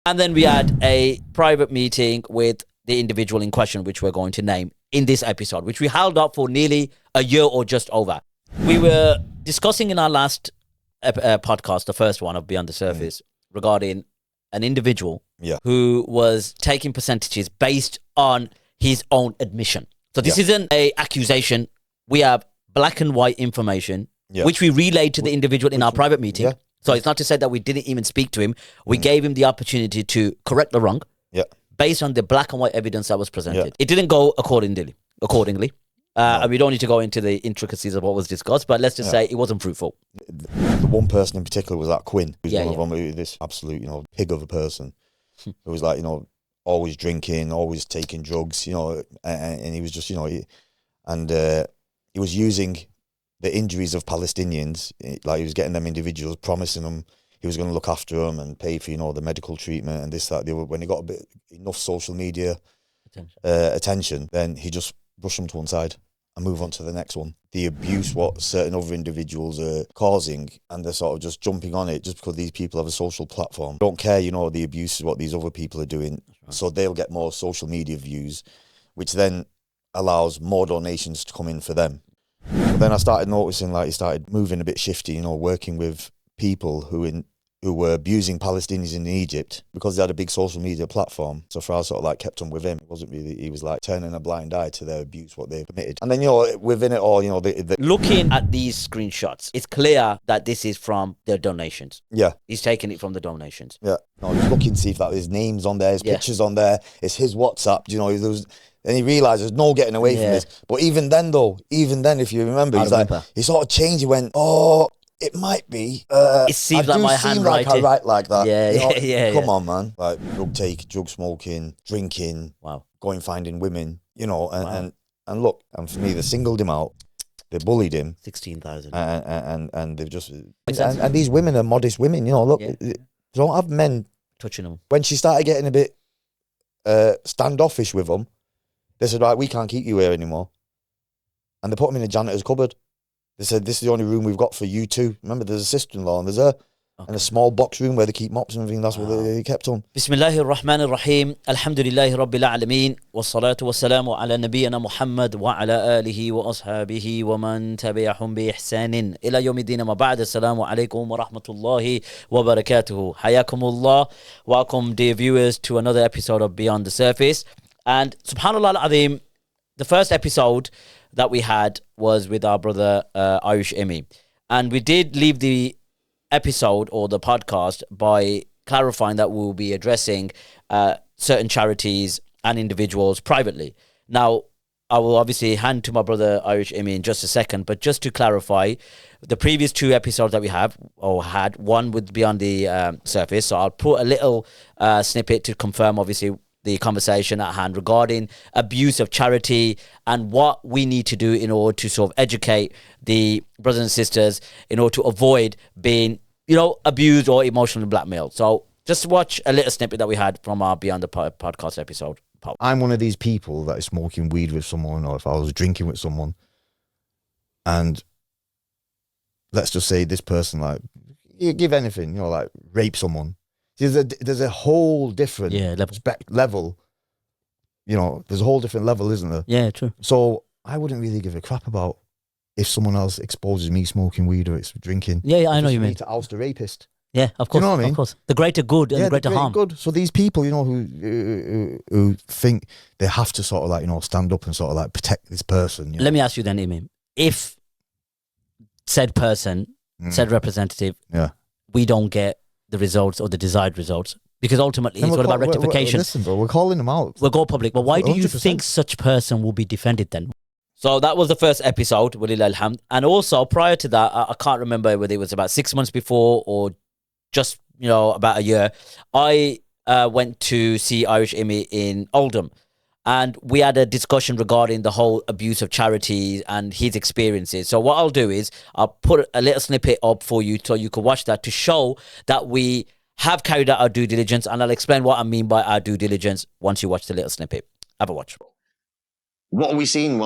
And then we had a private meeting with the individual in question, which we're going to name in this episode, which we held up for nearly a year or just over. We were discussing in our last podcast, the first one of Beyond the Surface, regarding an individual who was taking percentages based on his own admission. So this isn't an accusation. We have black and white information, which we relayed to the individual in our private meeting. Yeah. So it's not to say that we didn't even speak to him. We gave him the opportunity to correct the wrong based on the black and white evidence that was presented. Yeah. It didn't go accordingly. And we don't need to go into the intricacies of what was discussed, but let's just say it wasn't fruitful. The one person in particular was that Quinn, who's one of them, this absolute, pig of a person who was like, always drinking, always taking drugs, and he was just, he was using the injuries of Palestinians, like he was getting them individuals, promising them he was going to look after them and pay for, the medical treatment and this, that, the other. When he got enough social media attention, then he just brushed them to one side and move on to the next one. The abuse what certain other individuals are causing, and they're sort of just jumping on it just because these people have a social platform. Don't care, the abuse is what these other people are doing. Right. So they'll get more social media views, which then allows more donations to come in for them. But then I started noticing, like, he started moving a bit shifty, working with people who were abusing Palestinians in Egypt because they had a big social media platform. So Faraz sort of like kept on with him. It wasn't really, he was like turning a blind eye to their abuse, what they committed. And then, within it all, looking at these screenshots, it's clear that this is from their donations. Yeah. He's taking it from the donations. Yeah. No, he's looking to see if that his name's on there, his picture's on there, it's his WhatsApp, and he realised there's no getting away from this. But even then, if you remember, he sort of changed. He went, it might be. It seems like my handwriting. Like I write like that. Yeah, Come on, man. Like drug smoking, drinking, going finding women, and look, and for me, they singled him out. They bullied him. 16,000. And they've just... And these women are modest women, look. They don't have men... touching them. When she started getting a bit standoffish with them, they said, right, we can't keep you here anymore. And they put him in a janitor's cupboard. They said, this is the only room we've got for you two. Remember, there's a sister-in-law and there's her. Okay. And a small box room where they keep mops and everything. That's what they kept on. Bismillahir Rahmanir Rahim. Alhamdulillahi Rabbil Alameen. Wassalatu wassalamu ala nabiyyina Muhammad wa ala alihi wa ashabihi wa man tabi'ahum bi ihsanin ila yawmiddin ma ba'd. Assalamu alaikum wa rahmatullahi wa barakatuhu. Hayakumullah. Welcome, dear viewers, to another episode of Beyond the Surface. And subhanallah al-azim, the first episode that we had was with our brother Irish Emi. And we did leave the episode or the podcast by clarifying that we'll be addressing certain charities and individuals privately. Now, I will obviously hand to my brother Irish Emi in just a second, but just to clarify, the previous two episodes that we have or had, one with Beyond the Surface, so I'll put a little snippet to confirm obviously the conversation at hand regarding abuse of charity and what we need to do in order to sort of educate the brothers and sisters in order to avoid being, abused or emotionally blackmailed. So just watch a little snippet that we had from our Beyond the podcast episode. I'm one of these people that is smoking weed with someone, or if I was drinking with someone, and let's just say this person, like, you give anything, like rape someone. There's a whole different level, there's a whole different level, isn't there? Yeah, true. So I wouldn't really give a crap about if someone else exposes me smoking weed or it's drinking. Yeah, I know you mean. To oust a rapist. Yeah, of course. You know what I mean? Of course. The greater good and the greater harm. Good. So these people, who think they have to sort of stand up and sort of like protect this person. Let me ask you then, Imi. If said person, said representative, we don't get the results or the desired results, because ultimately it's all about rectification. Listen, bro, we're calling them out. We'll go public. But why do you think such person will be defended then? So that was the first episode, Walillah alhamd. And also prior to that, I can't remember whether it was about 6 months before or just, about a year, I went to see Irish Imi in Oldham. And we had a discussion regarding the whole abuse of charities and his experiences. So what I'll do is I'll put a little snippet up for you so you can watch that to show that we have carried out our due diligence. And I'll explain what I mean by our due diligence once you watch the little snippet. Have a watch. What are we seeing?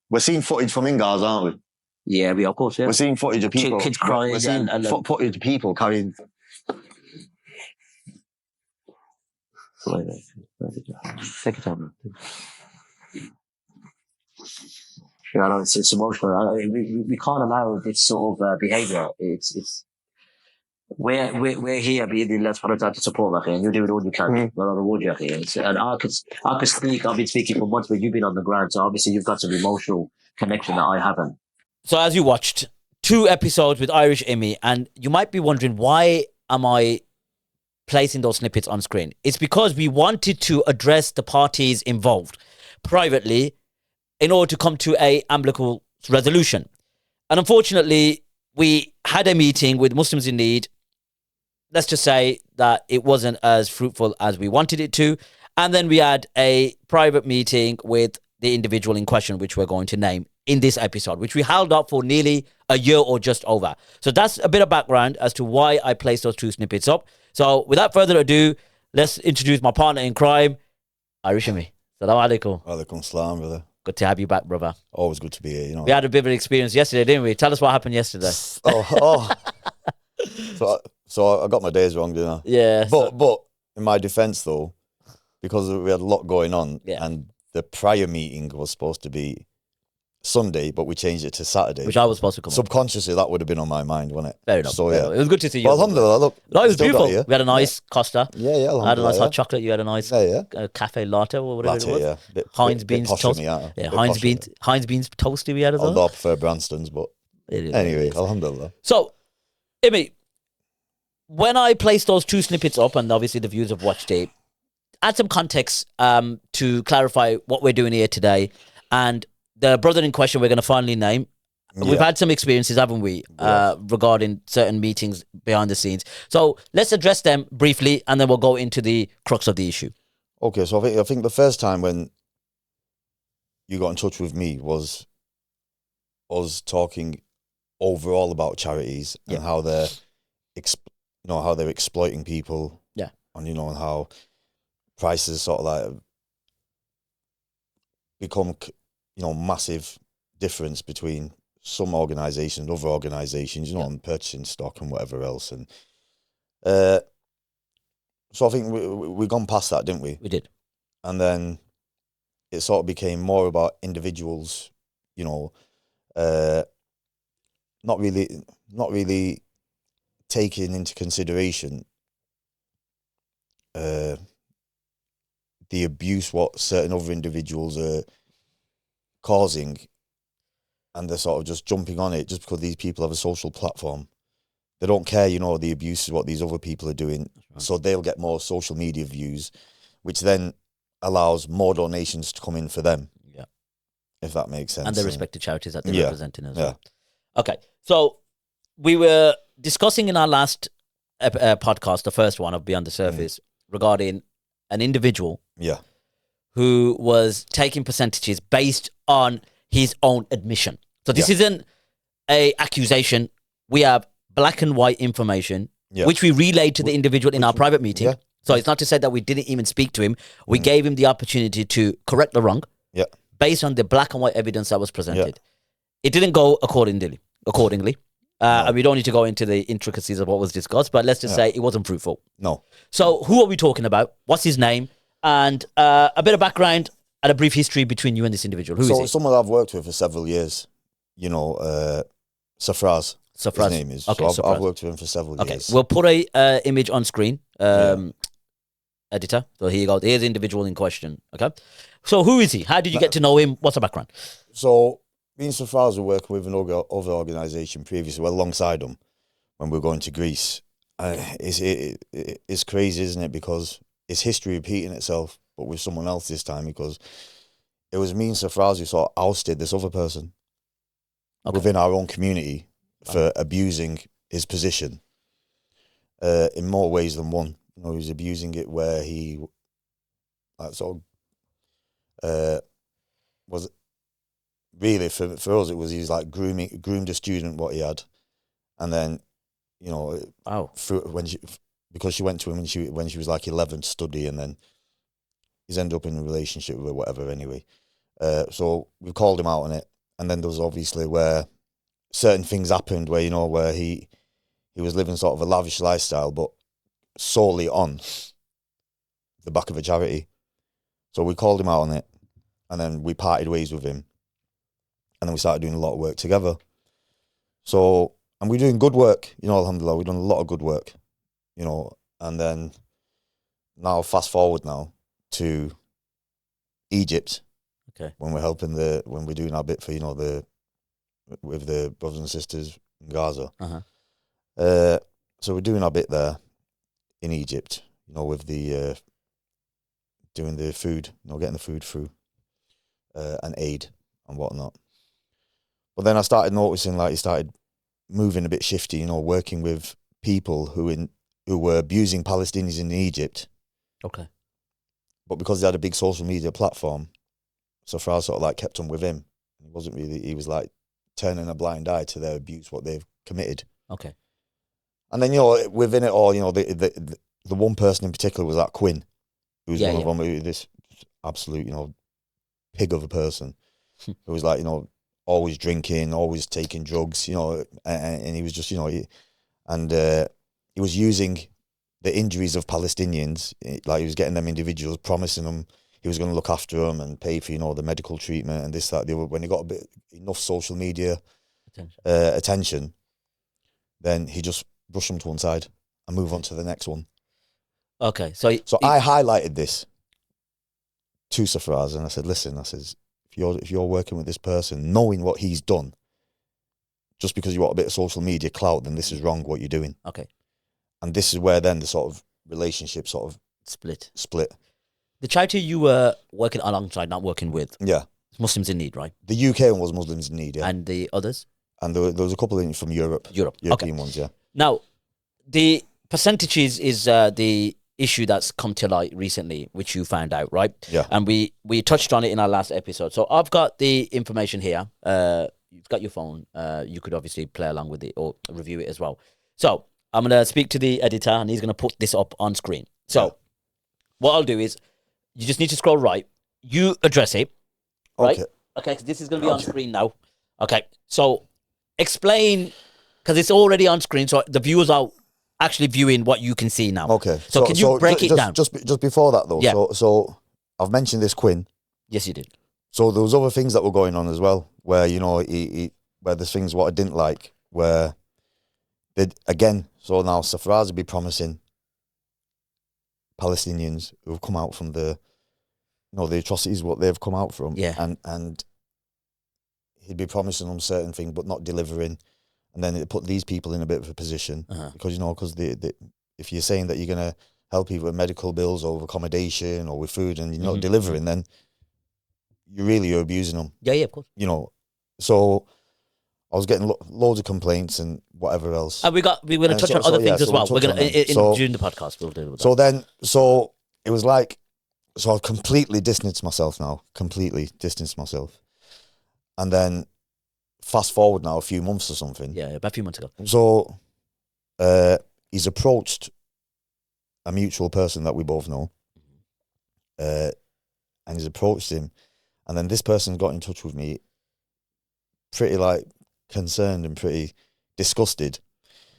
We're seeing footage from in Gaza, aren't we? Yeah, we of course, yeah. We're seeing footage of people. Kids crying. We're seeing footage of people carrying... Take your time. Yeah, I know it's emotional. We can't allow this sort of behaviour. It's we're here being let's put it to support and you're doing all you can. Well, I reward you here. And I could speak. I've been speaking for months, but you've been on the ground, so obviously you've got some emotional connection that I haven't. So as you watched 2 episodes with Irish Emmy, and you might be wondering, why am I placing those snippets on screen? It's because we wanted to address the parties involved privately in order to come to a amicable resolution. And unfortunately, we had a meeting with Muslims in Need. Let's just say that it wasn't as fruitful as we wanted it to. And then we had a private meeting with the individual in question, which we're going to name in this episode, which we held up for nearly a year or just over. So that's a bit of background as to why I placed those 2 snippets up. So without further ado, let's introduce my partner in crime, Irish Emmy. Salaam alaikum. Alaikum salam, brother. Good to have you back, brother. Always good to be here, you know. We had a bit of an experience yesterday, didn't we? Tell us what happened yesterday. So I got my days wrong, didn't I? Yeah. But in my defence, though, because we had a lot going on, Yeah. and the prior meeting was supposed to be Sunday, but we changed it to Saturday. Which I was supposed to come on. Subconsciously, that would have been on my mind, wasn't it? Fair enough. So, Fair yeah. enough. It was good to see you. Well, alhamdulillah, look. No, it was still got beautiful. you. We had a nice Costa. Yeah, I had a alhamdulillah. nice hot chocolate. You had a nice cafe latte or whatever it Latte, was. yeah. Heinz beans toast. Yeah, Heinz beans toasty we had as well. Although I prefer Branston's, but anyway, alhamdulillah. So, Imi, when I placed those 2 snippets up, and obviously the viewers have watched it, add some context to clarify what we're doing here today. And the brother in question we're going to finally name. We've had some experiences, haven't we, regarding certain meetings behind the scenes. So let's address them briefly, and then we'll go into the crux of the issue. Okay, so I think the first time when you got in touch with me was us talking overall about charities and how they're how they're exploiting people. Yeah. And and how prices sort of like become massive difference between some organisations and other organisations, and purchasing stock and whatever else. And so I think we've gone past that, didn't we? We did. And then it sort of became more about individuals, not really taking into consideration the abuse what certain other individuals are causing, and they're sort of just jumping on it just because these people have a social platform. They don't care, the abuse is what these other people are doing. Right. So they'll get more social media views, which then allows more donations to come in for them. Yeah. If that makes sense. And the respective charities that they're representing as well. Okay. So we were discussing in our last podcast, the first one of Beyond the Surface, regarding an individual who was taking percentages based on his own admission. So this isn't a accusation. We have black and white information, which we relayed to the individual in our private meeting. Yeah. So it's not to say that we didn't even speak to him. We gave him the opportunity to correct the wrong based on the black and white evidence that was presented. It didn't go accordingly. And we don't need to go into the intricacies of what was discussed, but let's just say it wasn't fruitful. No. So who are we talking about? What's his name? And a bit of background and a brief history between you and this individual. Who is he? Someone I've worked with for several years, Safraz. His name is. Okay, so I've worked with him for several years. We'll put a image on screen, editor. So here you go. Here's the individual in question. Okay. So who is he? How did you get to know him? What's the background? So me and Safraz were working with another organisation previously, alongside them, when we were going to Greece. It's crazy, isn't it? Because it's history repeating itself, but with someone else this time, because it was me and Safraz who sort of ousted this other person within our own community for abusing his position in more ways than one. He was abusing it where he was really for us. It was he's like groomed a student what he had, and then because she went to him when she was like 11 to study, and then he's ended up in a relationship with her, whatever. Anyway, so we called him out on it, and then there was obviously where certain things happened where where he was living sort of a lavish lifestyle, but solely on the back of a charity. So we called him out on it, and then we parted ways with him, and then we started doing a lot of work together. So, and we're doing good work, you know, alhamdulillah, we've done a lot of good work, you know, and then now fast forward now to Egypt. Okay. When we're doing our bit for, you know, with the brothers and sisters in Gaza. So we're doing our bit there in Egypt, you know, with the doing the food, you know, getting the food through and aid and whatnot. But then I started noticing, like, he started moving a bit shifty, you know, working with people who were abusing Palestinians in Egypt. Okay. But because they had a big social media platform, so Faraz sort of like kept on with him. He was like turning a blind eye to their abuse, what they've committed. Okay. And then, you know, within it all, you know, the one person in particular was that Quinn, who was one of them, this absolute, you know, pig of a person, who was like, you know, always drinking, always taking drugs, you know, and he was just, you know, he was using the injuries of Palestinians, like he was getting them individuals, promising them he was going to look after them and pay for, you know, the medical treatment and this, that, the other. When he got enough social media attention, then he just brushed them to one side and move on to the next one. Okay, so I highlighted this to Faraz and I said, listen, I says, if you're working with this person, knowing what he's done, just because you want a bit of social media clout, then this is wrong what you're doing. Okay. And this is where then the sort of relationship sort of split. The charity you were working alongside, not working with, yeah, Muslims in need, right? The UK one was Muslims in need, yeah. And the others? And there was a couple from European ones, yeah. Now, the percentages is the issue that's come to light recently, which you found out, right? Yeah. And we touched on it in our last episode. So I've got the information here. You've got your phone. You could obviously play along with it or review it as well. So I'm going to speak to the editor and he's going to put this up on screen. So what I'll do is you just need to scroll right. You address it, right? Okay, because this is going to be on screen now. Okay, so explain, because it's already on screen, so the viewers are actually viewing what you can see now. Okay. So can you break it down? Just before that, though. Yeah. So I've mentioned this Quinn. Yes, you did. So there was other things that were going on as well, where, you know, where there's things what I didn't like, where again, so now Faraz would be promising Palestinians who have come out from the atrocities, what they've come out from. Yeah. And he'd be promising them certain things, but not delivering. And then it put these people in a bit of a position because, you know, if you're saying that you're going to help people with medical bills or with accommodation or with food and you're not delivering, then you're abusing them. Yeah, of course. You know, so I was getting loads of complaints and whatever else. And we're going to touch on other things as well. We're going to during the podcast. We'll deal with that. So it was like, so I completely distanced myself now. And then fast forward now a few months or something. Yeah, about a few months ago. So he's approached a mutual person that we both know. And he's approached him. And then this person got in touch with me pretty like concerned and pretty disgusted.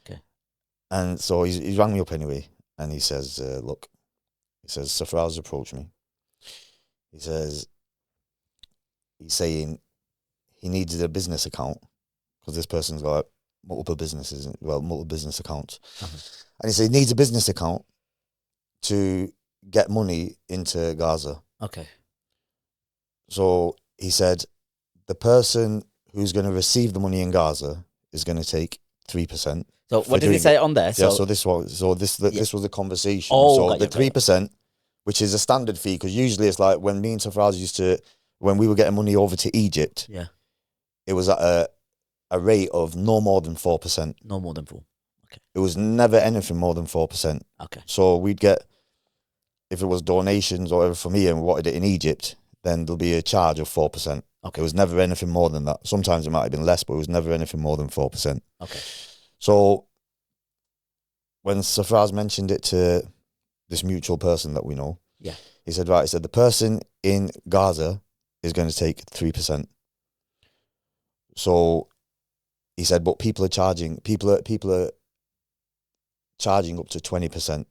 Okay. And so he's rang me up anyway. And he says, look, Faraz approached me. He's saying he needed a business account because this person's got multiple business accounts. And he said he needs a business account to get money into Gaza. Okay. So he said the person who's going to receive the money in Gaza is going to take 3%. So what did he say on there? So this was the conversation. Oh, so the 3%, which is a standard fee, because usually it's like when me and Faraz when we were getting money over to Egypt, it was at a rate of no more than 4%. No more than 4%. Okay. It was never anything more than 4%. Okay. So we'd get, if it was donations or whatever for me and wanted it in Egypt, then there'll be a charge of 4%. Okay. It was never anything more than that. Sometimes it might have been less, but it was never anything more than 4%. Okay. So when Faraz mentioned it to this mutual person that we know, he said, the person in Gaza is going to take 3%. So he said, but people are charging up to 20%.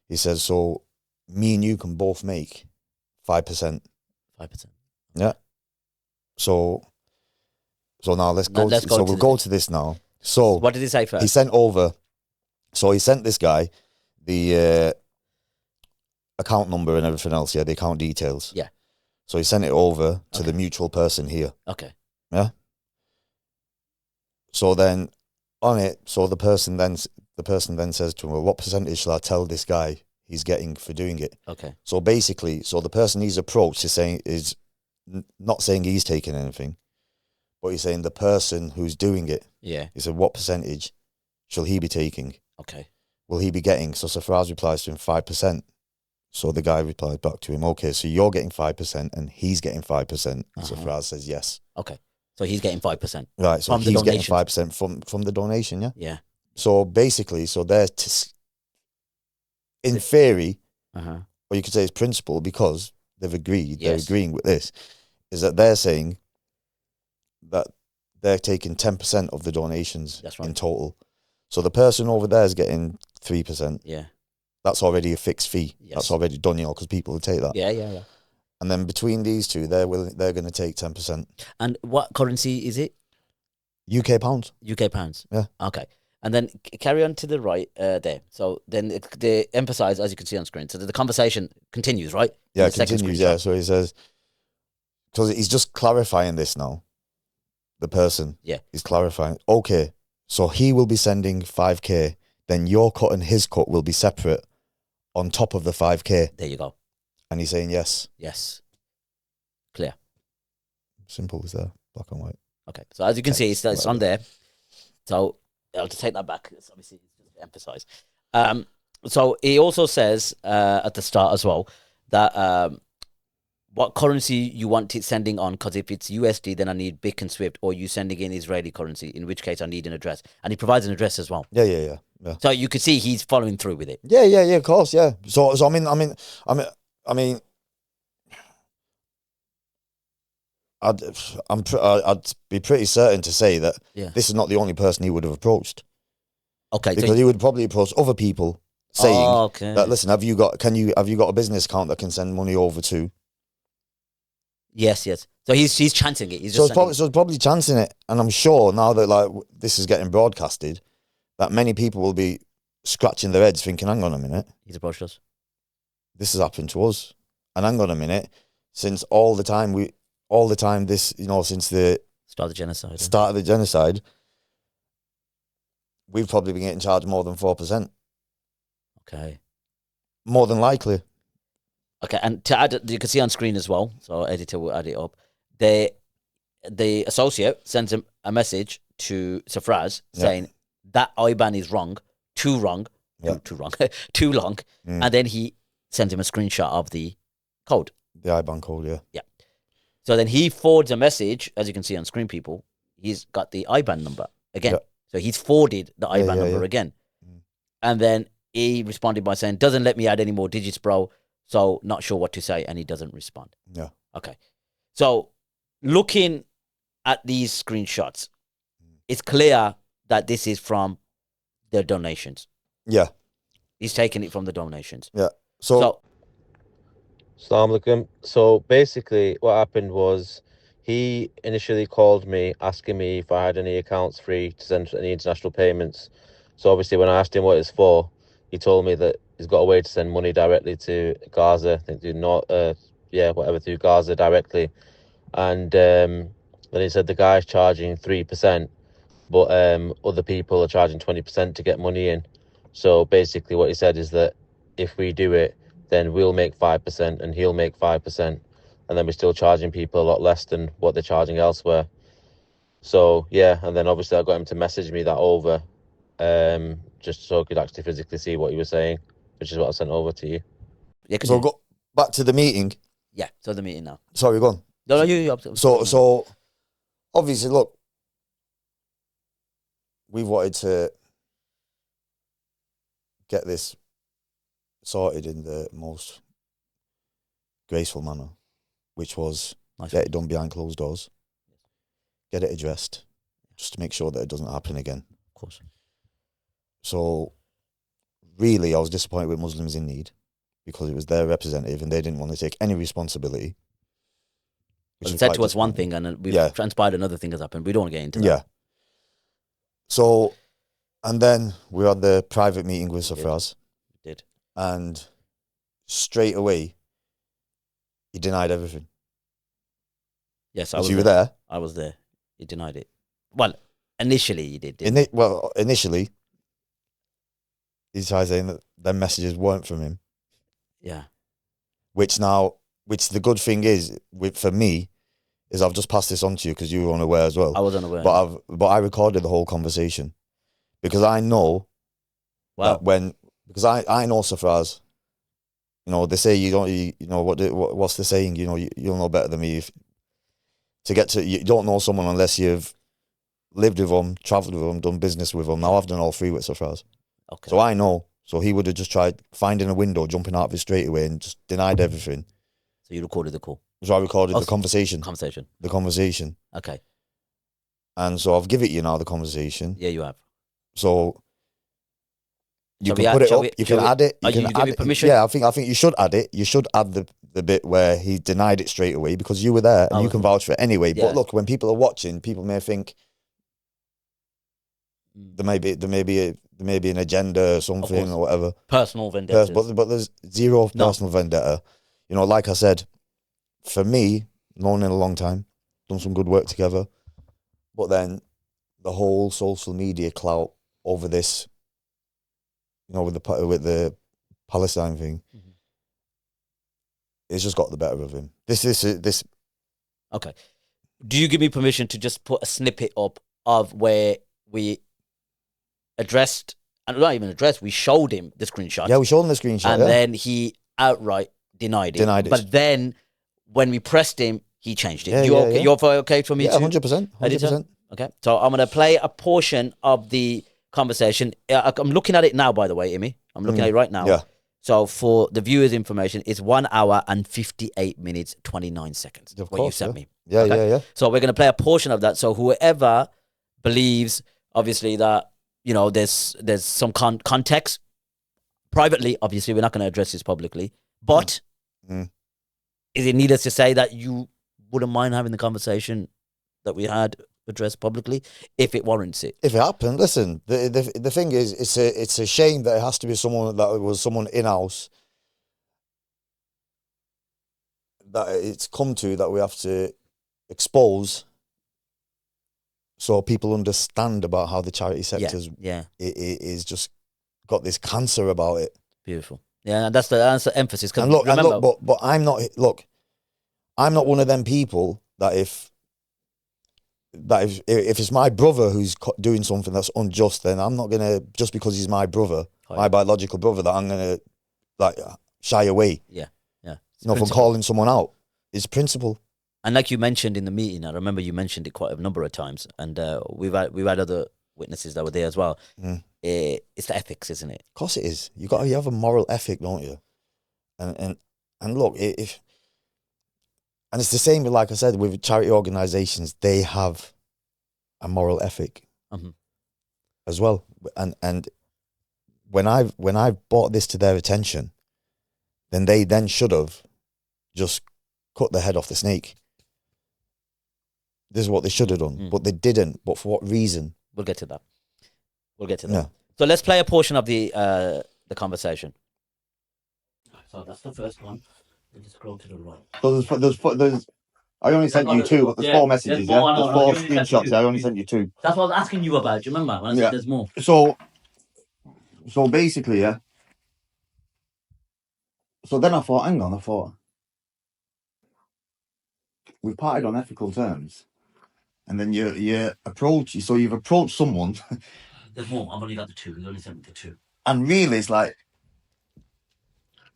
He says, so me and you can both make 5%. 5%. Yeah. So now let's Now go. let's go So to we'll go to this now. So What did he say first? he sent over. So he sent this guy the account number and everything else. Yeah, the account details. Yeah. So he sent it over to Okay. the mutual person here. Okay. Yeah. So then on it, so the person then says to him, well, what percentage shall I tell this guy he's getting for doing it? Okay. So basically, so the person he's approached is not saying he's taking anything, but he's saying the person who's doing it. Yeah. He said, what percentage shall he be taking? Okay. Will he be getting? So Safraz replies to him 5%. So the guy replied back to him, okay, so you're getting 5% and he's getting 5%. And Safraz says yes. Okay. So he's getting 5%. Right, so From the he's getting donations. 5% from the donation, yeah? Yeah. So basically, so they're, in theory, Uh-huh. or you could say it's principle, because they've agreed, they're Yes. agreeing with this, is that they're saying that they're taking 10% of the donations That's right. in total. So the person over there is getting 3%. Yeah. That's already a fixed fee. Yes. That's already done, because people will take that. Yeah. And then between these two, they're going to take 10%. And what currency is it? UK pounds. UK pounds. Yeah. Okay. And then carry on to the right there. So then they emphasize, as you can see on screen, so the conversation continues, right? Yeah, In it the second continues. screenshot. Yeah, so he says, because he's just clarifying this now. The person. Yeah. He's clarifying. Okay, so he will be sending 5K, then your cut and his cut will be separate on top of the 5K. There you go. And he's saying yes. Yes. Clear. Simple as that. Black and white. Okay. So as you can see, it's Whatever. on there. So I'll just take that back. It's obviously just to emphasize. So he also says at the start as well that what currency you want it sending on, because if it's USD, then I need BIC and SWIFT, or you sending in Israeli currency, in which case I need an address. And he provides an address as well. Yeah. So you could see he's following through with it. Yeah, of course, yeah. So I mean, I'd be pretty certain to say that this is not the only person he would have approached. Okay, Because he would probably approach other people saying that, listen, have you got a business account that can send money over to? Yes. So he's chancing it. He's So just it's probably chancing it, and I'm sure now that this is getting broadcasted, that many people will be scratching their heads, thinking, "Hang on a minute, he's approached us. this has happened to us." And hang on a minute, since all the time this, since the Start the genocide. start of the genocide, we've probably been getting charged more than 4%, Okay. more than likely. Okay, and to add, you can see on screen as well. So editor will add it up. The associate sends him a message to Safraz saying that IBAN is wrong, too long, too long, and then he sends him a screenshot of the code, the IBAN code. Yeah. So then he forwards a message, as you can see on screen, people. He's got the IBAN number again. Yeah. So he's forwarded the IBAN number yeah. again, and then he responded by saying, "Doesn't let me add any more digits, bro. So not sure what to say," and he doesn't respond. Yeah. Okay. So looking at these screenshots, it's clear that this is from the donations. Yeah. He's taking it from the donations. Yeah. So Assalamu alaikum. So basically what happened was he initially called me asking me if I had any accounts free to send any international payments. So obviously when I asked him what it's for, he told me that he's got a way to send money directly to Gaza, I think through Gaza directly. And then he said the guy's charging 3%, but other people are charging 20% to get money in. So basically what he said is that if we do it, then we'll make 5% and he'll make 5%. And then we're still charging people a lot less than what they're charging elsewhere. So, yeah, and then obviously I got him to message me that over, just so I could actually physically see what he was saying, which is what I sent over to you. Yeah, so go back to the meeting. Yeah, so the meeting now. Sorry, go on. No, you. So obviously, look, we wanted to get this sorted in the most graceful manner, which was get it done behind closed doors, get it addressed, just to make sure that it doesn't happen again. Of course. So really, I was disappointed with Muslims in need. because it was their representative and they didn't want to take any responsibility. Well, it said to us one thing and we've transpired another thing has happened. We don't want to get into that. Yeah. So, and then we had the private meeting with Safraz. We did. And straight away, he denied everything. Yes, I was. You were there? I was there. He denied it. Well, initially he did. Initially, he started saying that their messages weren't from him. Yeah. Which the good thing is, for me, is I've just passed this on to you because you were unaware as well. I was unaware. But I recorded the whole conversation because I know that because I know Safraz. You know, they say what's the saying? You know, you'll know better than me. You don't know someone unless you've lived with them, travelled with them, done business with them. Now I've done all three with Safraz. Okay. So I know. So he would have just tried finding a window, jumping out of it straight away and just denied everything. So you recorded the call? So I recorded the conversation. The conversation. Okay. And so I've given you now the conversation. Yeah, you have. So you can put it up. You can add it. You give me permission? Yeah, I think you should add it. You should add the bit where he denied it straight away because you were there and you can vouch for it anyway. Yeah. But look, when people are watching, people may think there may be an agenda or something or whatever. Personal vendetta. But there's zero personal vendetta. You know, like I said, for me, known in a long time, done some good work together. But then the whole social media clout over this, you know, with the Palestine thing, it's just got the better of him. This. Okay. Do you give me permission to just put a snippet up of where we addressed, and not even addressed, we showed him the screenshot. Yeah, we showed him the screenshot. And then he outright denied it. But then when we pressed him, he changed it. Yeah, You're okay for me too? 100%. 100%. Okay. So I'm going to play a portion of the conversation. I'm looking at it now, by the way, Imi. I'm looking at it right now. Yeah. So for the viewers' information, it's 1 hour and 58 minutes, 29 seconds. Of what course, you sent me. Yeah, okay? Yeah. So we're going to play a portion of that. So whoever believes, obviously, that, you know, there's some context. Privately, obviously, we're not going to address this publicly. But is it needless to say that you wouldn't mind having the conversation that we had addressed publicly if it warrants it? If it happened, listen, the thing is, it's a shame that it has to be someone that was someone in-house that it's come to that we have to expose so people understand about how the charity sector is just got this cancer about it. Beautiful. Yeah, and that's the emphasis. And look, but I'm not one of them people that if it's my brother who's doing something that's unjust, then I'm not gonna, just because he's my brother, my biological brother, that I'm gonna like shy away. Yeah. You know, from calling someone out. It's principle. And like you mentioned in the meeting, I remember you mentioned it quite a number of times, and we've had other witnesses that were there as well. It's the ethics, isn't it? Of course it is. You have a moral ethic, don't you? And look, and it's the same with, like I said, with charity organisations. They have a moral ethic as well. And when I've brought this to their attention, then they should have just cut the head off the snake. This is what they should have done, but they didn't. But for what reason? We'll get to that. Yeah. So let's play a portion of the conversation. So that's the first one. We just scroll to the right. So there's I only sent you two, but there's 4 messages, There's 4 screenshots. I only sent you 2. That's what I was asking you about. Do you remember? When I said there's more. So basically, So then I thought, we parted on ethical terms. And then you've approached someone. There's more. I've only got the 2. He's only sent me the 2. And really, it's like,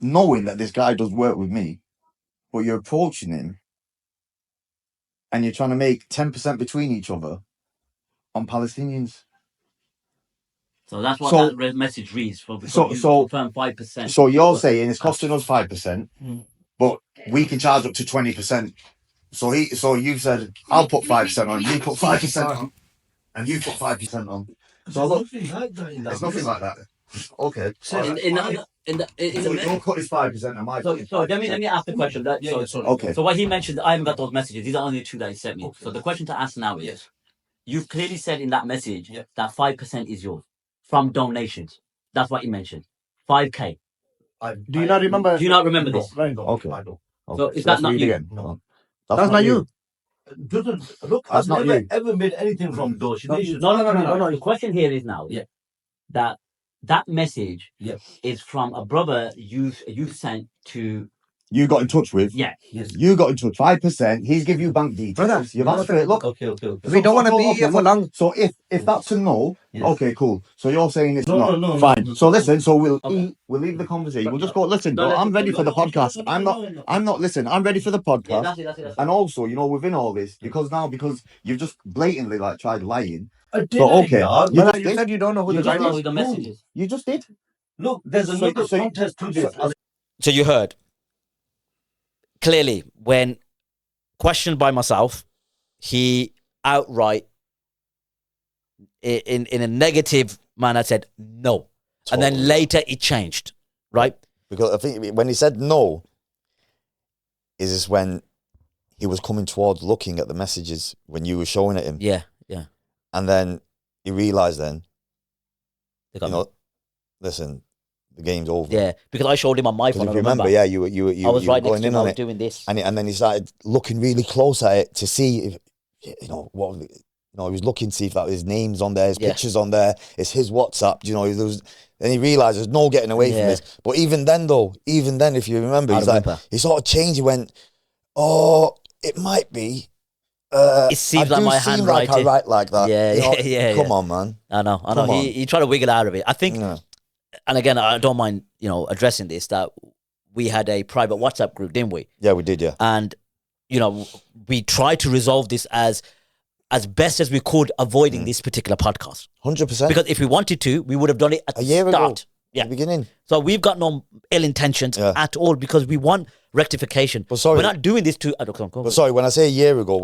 knowing that this guy does work with me, but you're approaching him and you're trying to make 10% between each other on Palestinians. So that's what that message reads. So 5%. So you're saying it's costing us 5%, but we can charge up to 20%. So you said, I'll put 5% on, you put 5% on, and you put 5% on. So look, there's nothing like that. Okay. So So your cut is 5% and my cut is 5%. So let me ask the question. Okay. So what he mentioned, I haven't got those messages. These are only two that he sent me. Okay. So the question to ask now is, you've clearly said in that message that 5% is yours from donations. That's what you mentioned. 5K. Do you not remember? Do you not remember this? Okay. So is that not you? Again. No. That's not you. Look, That's I've not never you. ever made anything from donations. No. The question here is now that message is from a brother you sent to. You got in touch with? Yeah. Yes. You got in touch. 5%. He's give you bank details. Brother, You've asked for it. Look. Okay. We don't want to be here for long. So if that's a no, okay, cool. So you're saying it's not. No. Fine. No. So listen. So we'll leave the conversation. We'll just go. Listen, No, bro, I'm listen, ready for the no, podcast. no. I'm not. Listen, I'm ready for the podcast. Yeah, that's it. And also, within all this, because you've just blatantly tried lying. I did. So okay, You said you don't know who You the guy don't know is. who the message is. You just did. Look, there's another contest to this. So you heard clearly when questioned by myself, he outright in a negative manner said no, and then later it changed, right? Because I think when he said no, is this when he was coming towards looking at the messages when you were showing it him. Yeah. And then he realised then, They got me. listen, the game's over. Yeah, because I showed him on my Because phone. if you remember, you were I was right going next to in him. I on was it, doing this. and then he started looking really close at it to see if what. He was looking to see if that his name's on there, his pictures on there, it's his WhatsApp. Then he realised there's no getting away from this. But even then, if you remember, he sort of changed. He went, "Oh, it might be." It seems like my handwriting. Like I write like that. Yeah. Come on, man. I know. He tried to wiggle out of it. I think, and again, I don't mind, addressing this, that we had a private WhatsApp group, didn't we? Yeah, we did, yeah. And, we tried to resolve this as best as we could, avoiding this particular podcast. 100%. Because if we wanted to, we would have done it at a year the start. ago. Yeah. The beginning. So we've got no ill intentions at all, because we want rectification. But sorry, we're not doing this to. But sorry, when I say a year ago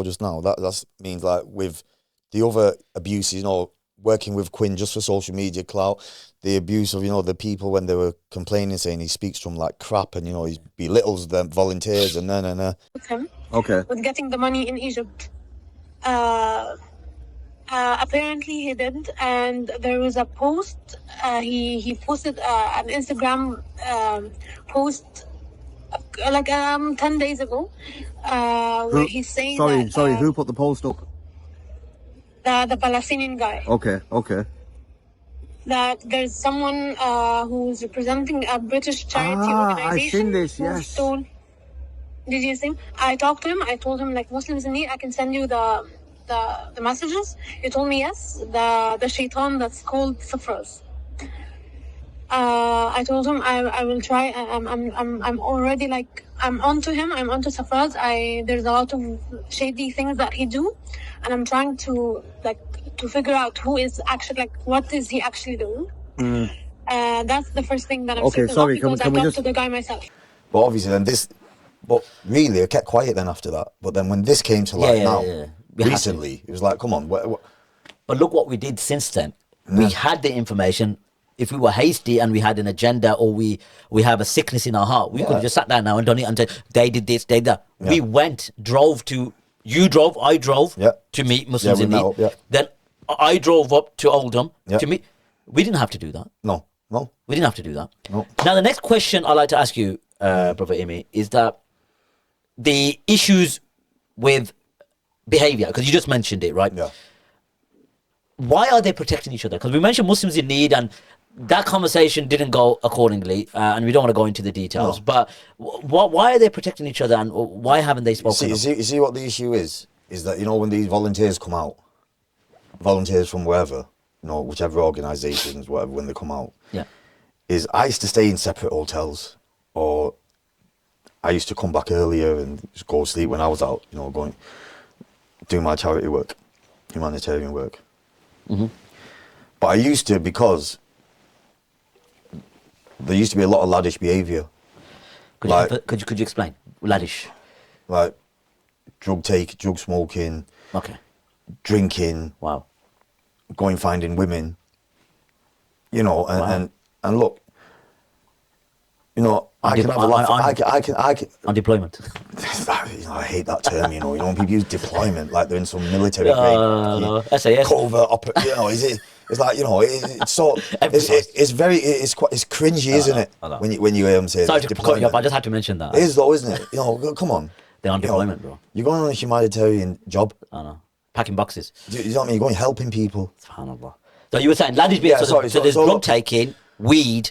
just now, that means like with the other abuses, working with Quinn just for social media clout, the abuse of the people when they were complaining, saying he speaks to them like crap, and he belittles the volunteers and no. With him. Okay. With getting the money in Egypt. Apparently he did, and there was a post. He posted an Instagram post like 10 days ago, where he's saying Sorry, who put the post up? The Palestinian guy. Okay. That there's someone who's representing a British charity organization. I've seen this, yes. Did you see? I talked to him. I told him, like, Muslims in need, I can send you the messages. He told me yes. The shaitan that's called Safras. I told him I will try. I'm already I'm onto him. I'm onto Safraz. There's a lot of shady things that he do, and I'm trying to figure out who is actually what is he actually doing. That's the first thing that I'm okay. Sorry, because I talked to the guy myself. But obviously then but really I kept quiet then after that. But then when this came to light recently, it was like, come on. What? But look what we did since then. We had the information. If we were hasty and we had an agenda, or we have a sickness in our heart, we could have just sat down now and done it and said, they did this, they did that. Yeah. We I drove to meet Muslims in need. Then I drove up to Oldham to meet. We didn't have to do that. No. We didn't have to do that. No. Now, the next question I'd like to ask you, Brother Imi, is that the issues with behavior, because you just mentioned it, right? Yeah. Why are they protecting each other? Because we mentioned Muslims in need, and that conversation didn't go accordingly, and we don't want to go into the details. No. But why are they protecting each other, and why haven't they spoken? You see what the issue is that, when these volunteers come out, volunteers from wherever, whichever organisations, whatever, when they come out, is I used to stay in separate hotels, or I used to come back earlier and just go sleep when I was out, doing my charity work, humanitarian work. Mm-hmm. But I used to, because there used to be a lot of laddish behaviour. Could you explain? Laddish? Like drug smoking, drinking, going finding women, and look, You know, I can have a laugh. I can. On deployment. I hate that term. You know, when people use deployment like they're in some military grade, No, SAS. covert. You know, it's like, you know, it's so. It's quite cringy, isn't it? I know. When you hear them say Sorry to cut deployment. you up. I just had to mention that. It is though, isn't it? You know, come on. They're on You know, deployment, bro. You're going on a humanitarian job. I know. Packing boxes. You know what I mean? You're going helping people. SubhanAllah. So you were saying land is being so there's drug taking, weed,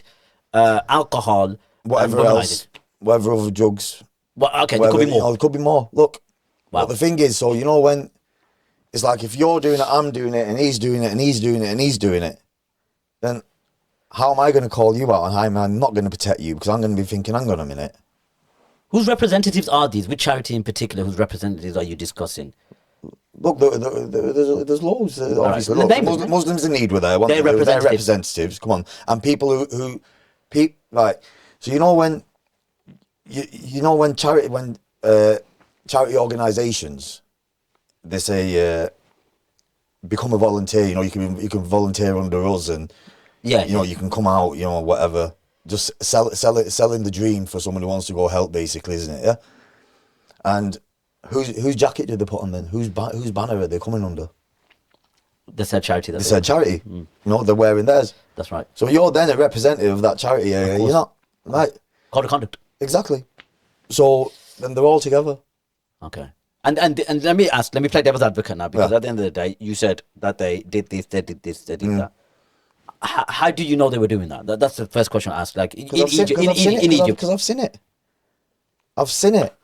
alcohol, Whatever and else, whatever other drugs. Well, okay, there whatever, could be more. You know, there could be more. Look, Wow. but the thing is, so you know when it's like if you're doing it, I'm doing it, and he's doing it, and he's doing it, and he's doing it, then how am I going to call you out? And I'm not going to protect you because I'm going to be thinking, hang on a minute. Whose representatives are these? Which charity in particular? Whose representatives are you discussing? Look, there's loads. Obviously, Right. look, Muslims in need were there. They're They're representatives. representatives. Come on, and people who like. So you know when charity organisations they say become a volunteer. You know, you can volunteer under us, and you know you can come out. You know, whatever. Just selling the dream for someone who wants to go help, basically, isn't it? Yeah. And whose jacket did they put on then? Whose banner are they coming under? They said charity. They said charity. You know, they're wearing theirs. That's right. So you're then a representative of that charity area. You're not, right? Code of conduct. Exactly. So then they're all together. Okay. And let me play devil's advocate now, because at the end of the day, you said that they did this, they did this, they did that. How do you know they were doing that? That's the first question I asked. Like in Egypt, Because I've seen it. I've seen it.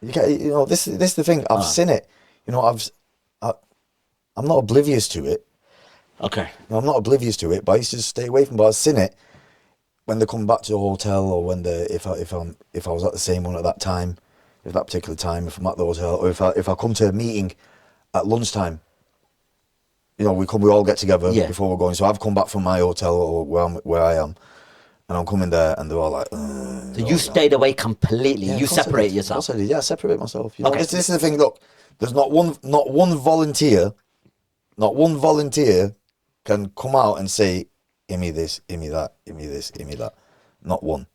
You know, this is the thing. I've seen it. You know, I'm not oblivious to it. Okay. No, I'm not oblivious to it, but I used to stay away from it. But I've seen it when they come back to the hotel, or when if I was at the same one at that time, at that particular time, if I'm at the hotel, or if I come to a meeting at lunchtime. You know, we all get together before we're going. So I've come back from my hotel or where I am, and I'm coming there, and they're all like. So you stayed away completely. You separate yourself. Of course I did. Yeah, I separate myself. You know, this is the thing. Look, there's not one volunteer can come out and say, "Give me this, give me that, give me this, give me that." Not one.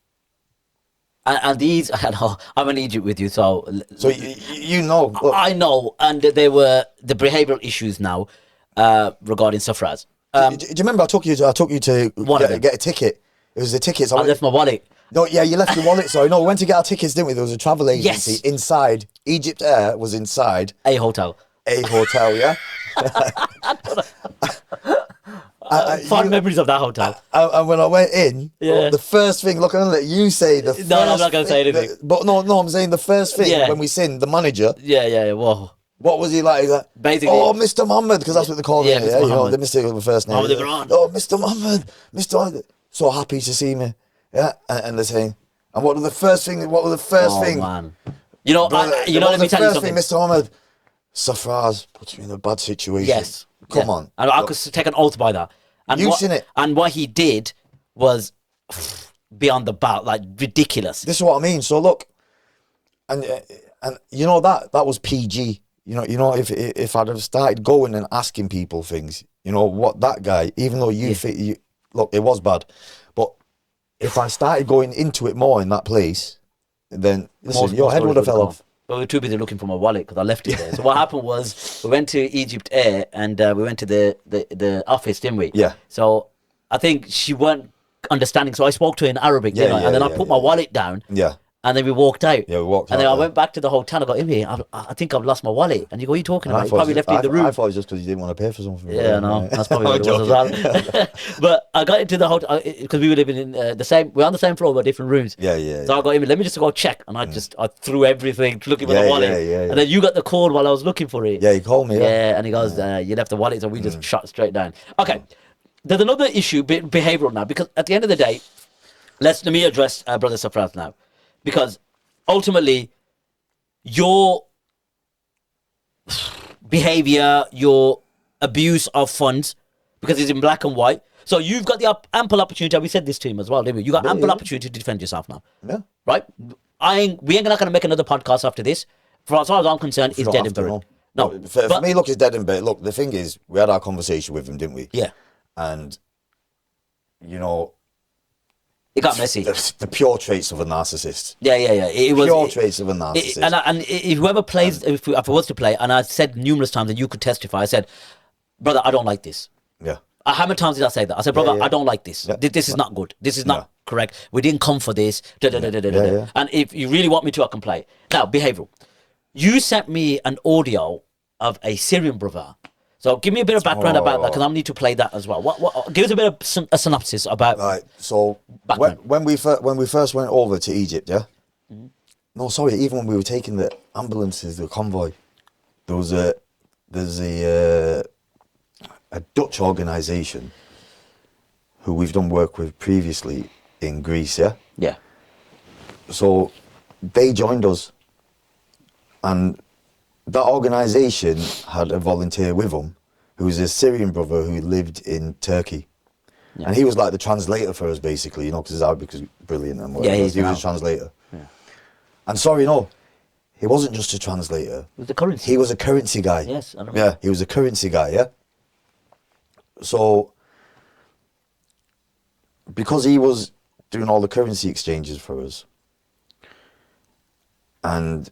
And these, I know, I'm in Egypt with you, so you know. Look, I know, and there were the behavioural issues now regarding Safraz. do you remember I took you to get a ticket? It was the tickets. I left my wallet. No, yeah, you left your wallet. Sorry, no, we went to get our tickets, didn't we? There was a travel agency inside. Egypt Air was inside A hotel, yeah. Fond memories of that hotel. And when I went in, the first thing, look, I'm gonna let you say the first No, I'm not gonna say anything. But no, I'm saying the first thing when we seen the manager. Yeah, whoa. What was he like? Basically, oh, Mr. Muhammad, because that's what they call him. Mr. Yeah, you know, Muhammad. they mistake the first name. Oh, Mr. Muhammad, Mr. So happy to see me. Yeah, and they're saying, and what was the first thing? Man. You know, Brother, let me tell you something. Mr. Muhammad, Safraz puts me in a bad situation. Yes. Come on. And I could take an oath by that. And You've seen it. And what he did was beyond the bout, like ridiculous. This is what I mean. So look, and you know that was PG. You know, if I'd have started going and asking people things, you know what that guy, even though look, it was bad, but if I started going into it more in that place, then listen, your head would have fell off. But we were too busy looking for my wallet because I left it there. So what happened was we went to Egypt Air and we went to the office, didn't we? Yeah. So I think she weren't understanding, so I spoke to her in Arabic, didn't I? And then I put my wallet down. Yeah. And then we walked out. Yeah, we walked out. And then I went back to the hotel. I got, Imi, I think I've lost my wallet. And you go, what are you talking about? You probably left it in the room. I thought it was just because you didn't want to pay for something. Yeah, no, that's probably what it was as well. But I got into the hotel because we were living in we're on the same floor but different rooms. Yeah. So I got, Imi, let me just go check. And I threw everything looking for the wallet. Yeah. And then you got the call while I was looking for it. Yeah, he called me. Yeah, and he goes, you left the wallet. So we just shot straight down. Okay. There's another issue, behavioural now, because at the end of the day, let me address Brother Safraz now. Because ultimately, your behavior, your abuse of funds, because it's in black and white. So you've got the ample opportunity. We said this to him as well, didn't we? You got ample opportunity to defend yourself now. Yeah. Right? We ain't not going to make another podcast after this. For as far as I'm concerned, it's dead and buried. No. For me, look, it's dead and buried. Look, the thing is, we had our conversation with him, didn't we? Yeah. And, you know, It got messy. The pure traits of a narcissist. Yeah. It was Pure traits of a narcissist. and if whoever plays, if I was to play, and I said numerous times, and you could testify, I said, brother, I don't like this. Yeah. How many times did I say that? I said, brother, Yeah. I don't like this. Yeah. This is not good. This is not Yeah. correct. We didn't come for this. Yeah. And if you really want me to, I can play. Now, behavioral. You sent me an audio of a Syrian brother. So give me a bit of background about that, because I need to play that as well. What? Give us a bit of a synopsis about. Right. So when we first went over to Egypt, yeah. No, sorry. Even when we were taking the ambulances, the convoy, there's a Dutch organisation who we've done work with previously in Greece, yeah. Yeah. So they joined us, and that organisation had a volunteer with them who was a Syrian brother who lived in Turkey. Yeah. And he was like the translator for us, basically, you know, because his Arabic is brilliant and whatever. Yeah, He was a translator. Yeah. And sorry, no, he wasn't just a translator. With the currency. He was a currency guy. Yes, I know. Yeah, he was a currency guy, yeah. So, because he was doing all the currency exchanges for us, and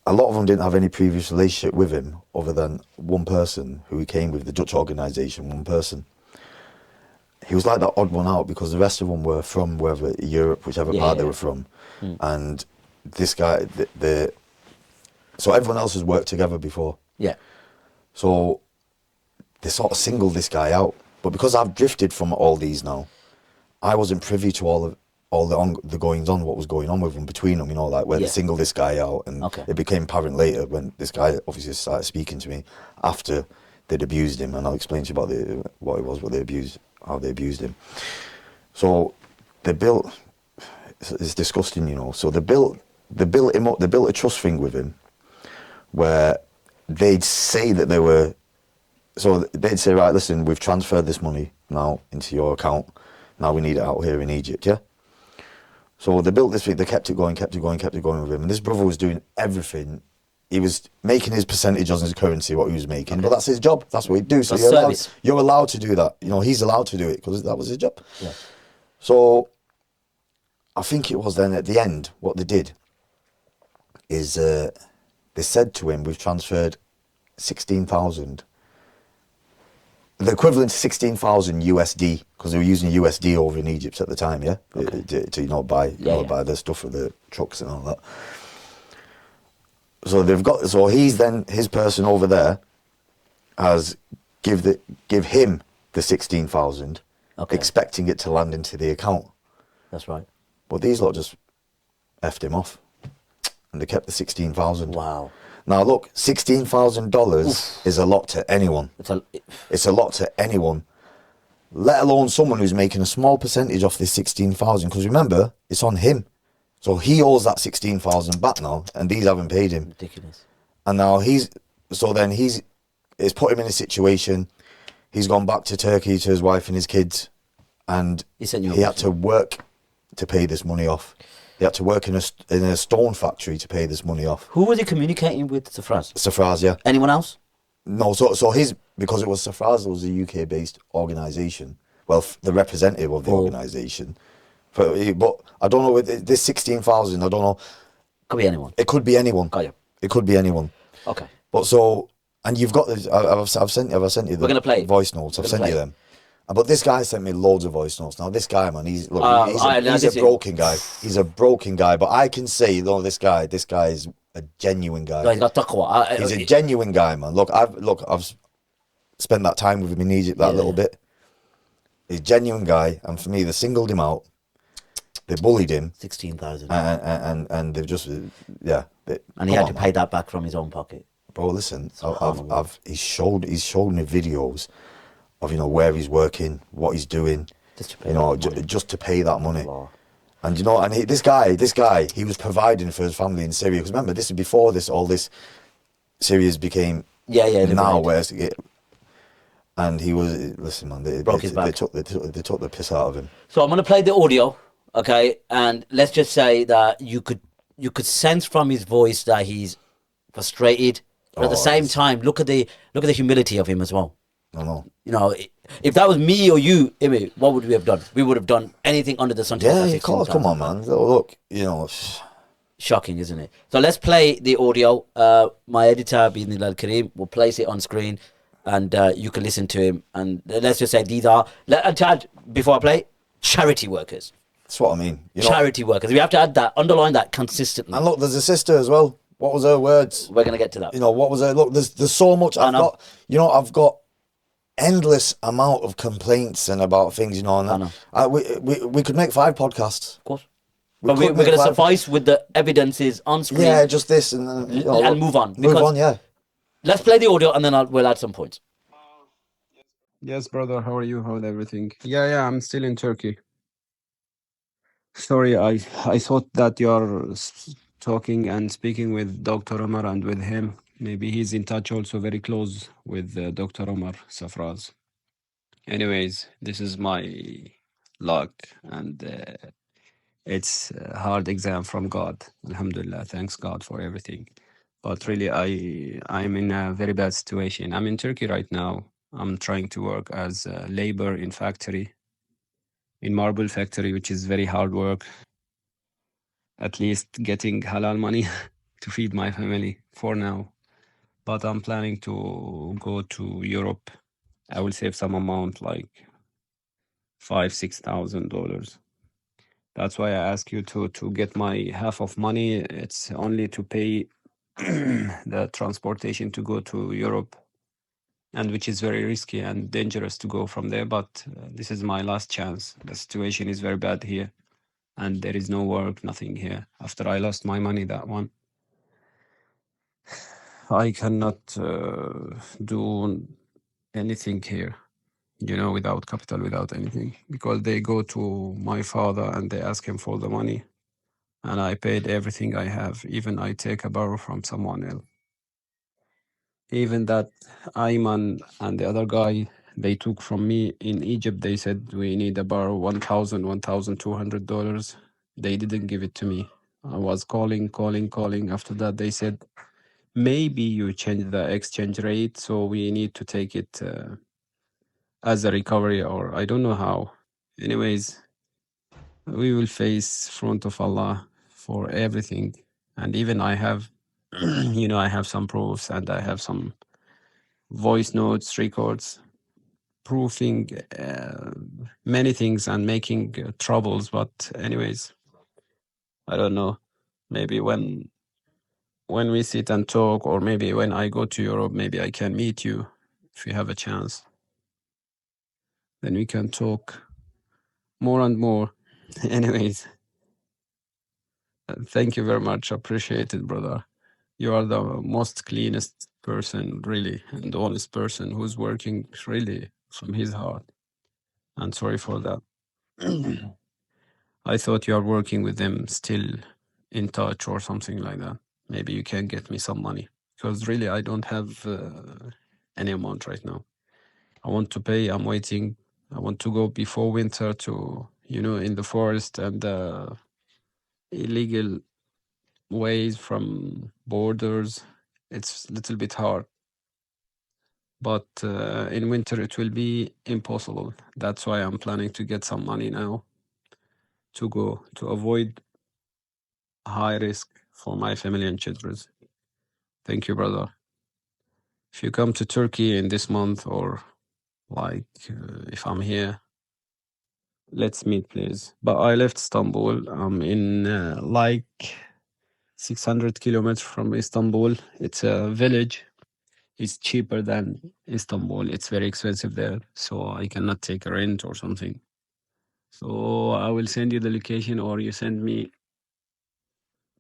a lot of them didn't have any previous relationship with him other than one person who he came with, the Dutch organisation, one person. He was like that odd one out because the rest of them were from wherever, Europe, whichever part they were from. And this guy, so everyone else has worked together before. Yeah. So they sort of singled this guy out. But because I've drifted from all these now, I wasn't privy to all the goings on, what was going on with them, between them, you know, like where they singled this guy out, and it became apparent later when this guy obviously started speaking to me after they'd abused him, and I'll explain to you about what it was, how they abused him. So they built, it's disgusting, you know. So they built him up. They built a trust thing with him, where they'd say that they were. So they'd say, right, listen, we've transferred this money now into your account. Now we need it out here in Egypt, yeah. So they built this thing. They kept it going with him. And this brother was doing everything. He was making his percentage on his currency, what he was making. But that's his job. That's what he'd do. So you're allowed to do that. You know, he's allowed to do it because that was his job. Yeah. So I think it was then at the end, what they did is they said to him, we've transferred 16,000. The equivalent to 16,000 USD, because they were using USD over in Egypt at the time, yeah? To buy the stuff for the trucks and all that. So his person over there has give him the 16,000, expecting it to land into the account. That's right. But these lot just effed him off, and they kept the 16,000. Wow. Now look, $16,000 is a lot to anyone. It's a lot to anyone, let alone someone who's making a small percentage off this 16,000. Because remember, it's on him, so he owes that 16,000 back now, and these haven't paid him. Ridiculous. And now it's put him in a situation. He's gone back to Turkey to his wife and his kids, and he had to work to pay this money off. He had to work in a stone factory to pay this money off. Who was he communicating with? Safraz? Safraz, yeah. Anyone else? No, so because it was Safraz, it was a UK-based organisation. Well, the representative of the organisation. But I don't know, this 16,000, I don't know. Could be anyone. It could be anyone. Got you. It could be anyone. Okay. But so, and you've got this, I've sent you the We're gonna play voice notes. I've sent you them. But this guy sent me loads of voice notes. Now this guy, man, he's a broken guy. He's a broken guy. But I can say, this guy is a genuine guy. No, he's got taqwa. He's a genuine guy, man. I've spent that time with him in Egypt a little bit. He's a genuine guy, and for me, they singled him out. They bullied him. 16,000. And they've just and he had to pay that back from his own pocket. Bro, listen, he's showed me videos of where he's working, what he's doing, just to pay that money. And this guy, he was providing for his family in Syria. Because remember, this is before all this Syria's became now where and he was, listen, man, they took the piss out of him. So I'm gonna play the audio, okay? And let's just say that you could sense from his voice that he's frustrated, but at the same time, look at the humility of him as well. I know. If that was me or you, Imi, what would we have done? We would have done anything under the sun. To Yeah, get of course. Come on, man. Look, you know. Shocking, isn't it? So let's play the audio. My editor, Bidnillah Al-Kareem, will place it on screen, and you can listen to him. And let's just say these are, before I play, charity workers. That's what I mean. You know, Charity workers. We have to add that, underline that consistently. and look, there's a sister as well. What was her words? We're going to get to that. You know, what was her? Look, there's so much. I've got endless amount of complaints and about things, you know. And we could make 5 podcasts. Of course. But we're going to suffice with the evidences on screen. Yeah, just this and then, you know, and move on. Move on, yeah. Let's play the audio and then we'll add some points. Yes, brother. How are you? How's everything? Yeah, I'm still in Turkey. Sorry, I thought that you're talking and speaking with Dr. Omar and with him. Maybe he's in touch also very close with Dr. Omar Safraz. Anyways, this is my luck, and it's a hard exam from God. Alhamdulillah, thanks God for everything. But really, I'm in a very bad situation. I'm in Turkey right now. I'm trying to work as a labor in factory, in marble factory, which is very hard work. At least getting halal money to feed my family for now. But I'm planning to go to Europe. I will save some amount, like $5,000-$6,000. That's why I ask you to get my half of money. It's only to pay the transportation to go to Europe, and which is very risky and dangerous to go from there. But this is my last chance. The situation is very bad here, and there is no work, nothing here. After I lost my money, that one, I cannot do anything here, you know, without capital, without anything, because they go to my father and they ask him for the money, and I paid everything I have. Even I take a borrow from someone else. Even that Ayman and the other guy, they took from me in Egypt. They said we need a borrow $1,200. They didn't give it to me. I was calling. After that, they said, maybe you changed the exchange rate, so we need to take it as a recovery, or I don't know how. Anyways, we will face front of Allah for everything. And even I have, you know, I have some proofs, and I have some voice notes, records, proving many things and making troubles. But anyways, I don't know. Maybe when we sit and talk, or maybe when I go to Europe, maybe I can meet you if we have a chance. Then we can talk more and more. Anyways, thank you very much. Appreciate it, brother. You are the most cleanest person, really, and the honest person who's working really from his heart. And sorry for that. I thought you are working with them, still in touch or something like that. Maybe you can get me some money, because really I don't have any amount right now. I want to pay. I'm waiting. I want to go before winter to, you know, in the forest and illegal ways from borders. It's a little bit hard. But in winter it will be impossible. That's why I'm planning to get some money now to go, to avoid high risk for my family and children. Thank you, brother. If you come to Turkey in this month, or like if I'm here, let's meet, please. But I left Istanbul. I'm in like 600 kilometers from Istanbul. It's a village. It's cheaper than Istanbul. It's very expensive there, so I cannot take a rent or something. So I will send you the location, or you send me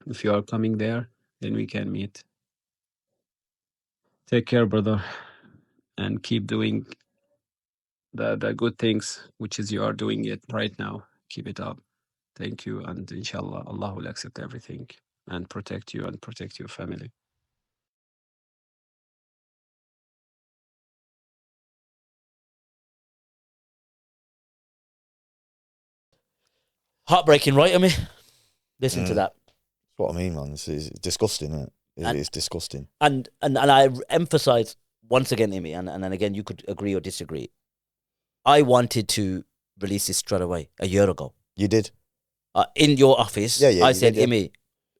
if you are coming there, then we can meet. Take care, brother, and keep doing the good things, which is you are doing it right now. Keep it up. Thank you, and inshallah, Allah will accept everything and protect you and protect your family. Heartbreaking, right? I mean, listen to that. That's what I mean, man. It's disgusting, isn't it? It's disgusting. And I emphasize once again, Imi, and then again, you could agree or disagree. I wanted to release this straight away a year ago. You did. In your office, I you said, did, Imi,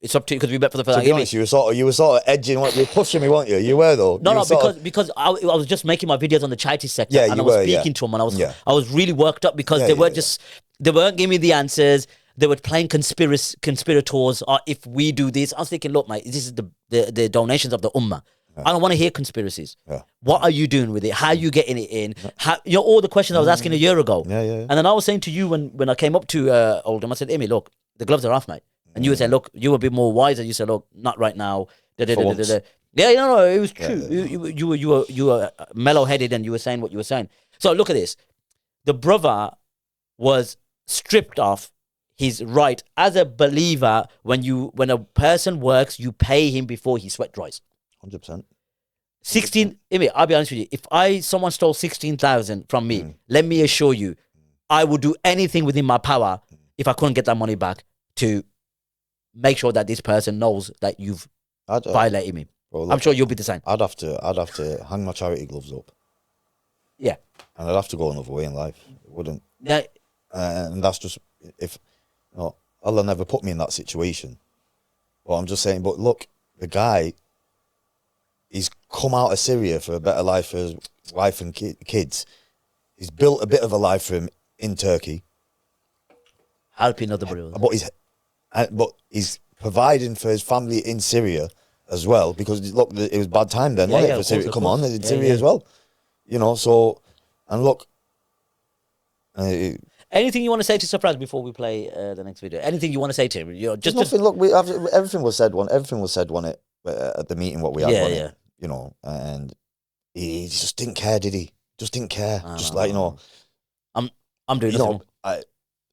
it's up to you because we met for the first To time. be honest, you were sort of edging, you were pushing me, weren't you? You were though. No, because I was just making my videos on the charity sector, and I was speaking to them, and I was really worked up because they weren't giving me the answers. They were playing conspirators. Or if we do this, I was thinking, look, mate, this is the donations of the ummah. I don't want to hear conspiracies. What are you doing with it? How are you getting it in? How, all the questions I was asking a year ago. And then I was saying to you when I came up to Oldham, I said, Amy, look, the gloves are off, mate. And you were saying, look, you were a bit more wiser. You said, look, not right now. Yeah, no, it was true. You were mellow-headed and you were saying what you were saying. So look at this. The brother was stripped off his right as a believer. When a person works, you pay him before his sweat dries. 100%. 16. I'll be honest with you. If someone stole 16,000 from me, let me assure you, I would do anything within my power if I couldn't get that money back to make sure that this person knows that you've violated me. Well, look, I'm sure you'll be the same. I'd have to hang my charity gloves up. Yeah. And I'd have to go another way in life. It wouldn't. Yeah. And that's just Allah never put me in that situation. But I'm just saying. But look, the guy, he's come out of Syria for a better life for his wife and kids. He's built a bit of a life for him in Turkey, helping other brothers. But he's providing for his family in Syria as well, because look, it was bad time then, wasn't it, for Syria? Come on, in Syria as well, So, and look. Anything you want to say to Surprise before we play the next video? Anything you want to say to him? Just nothing. Look, everything was said. Everything was said at the meeting. What we had, and he just didn't care, did he? Just didn't care. I'm doing nothing.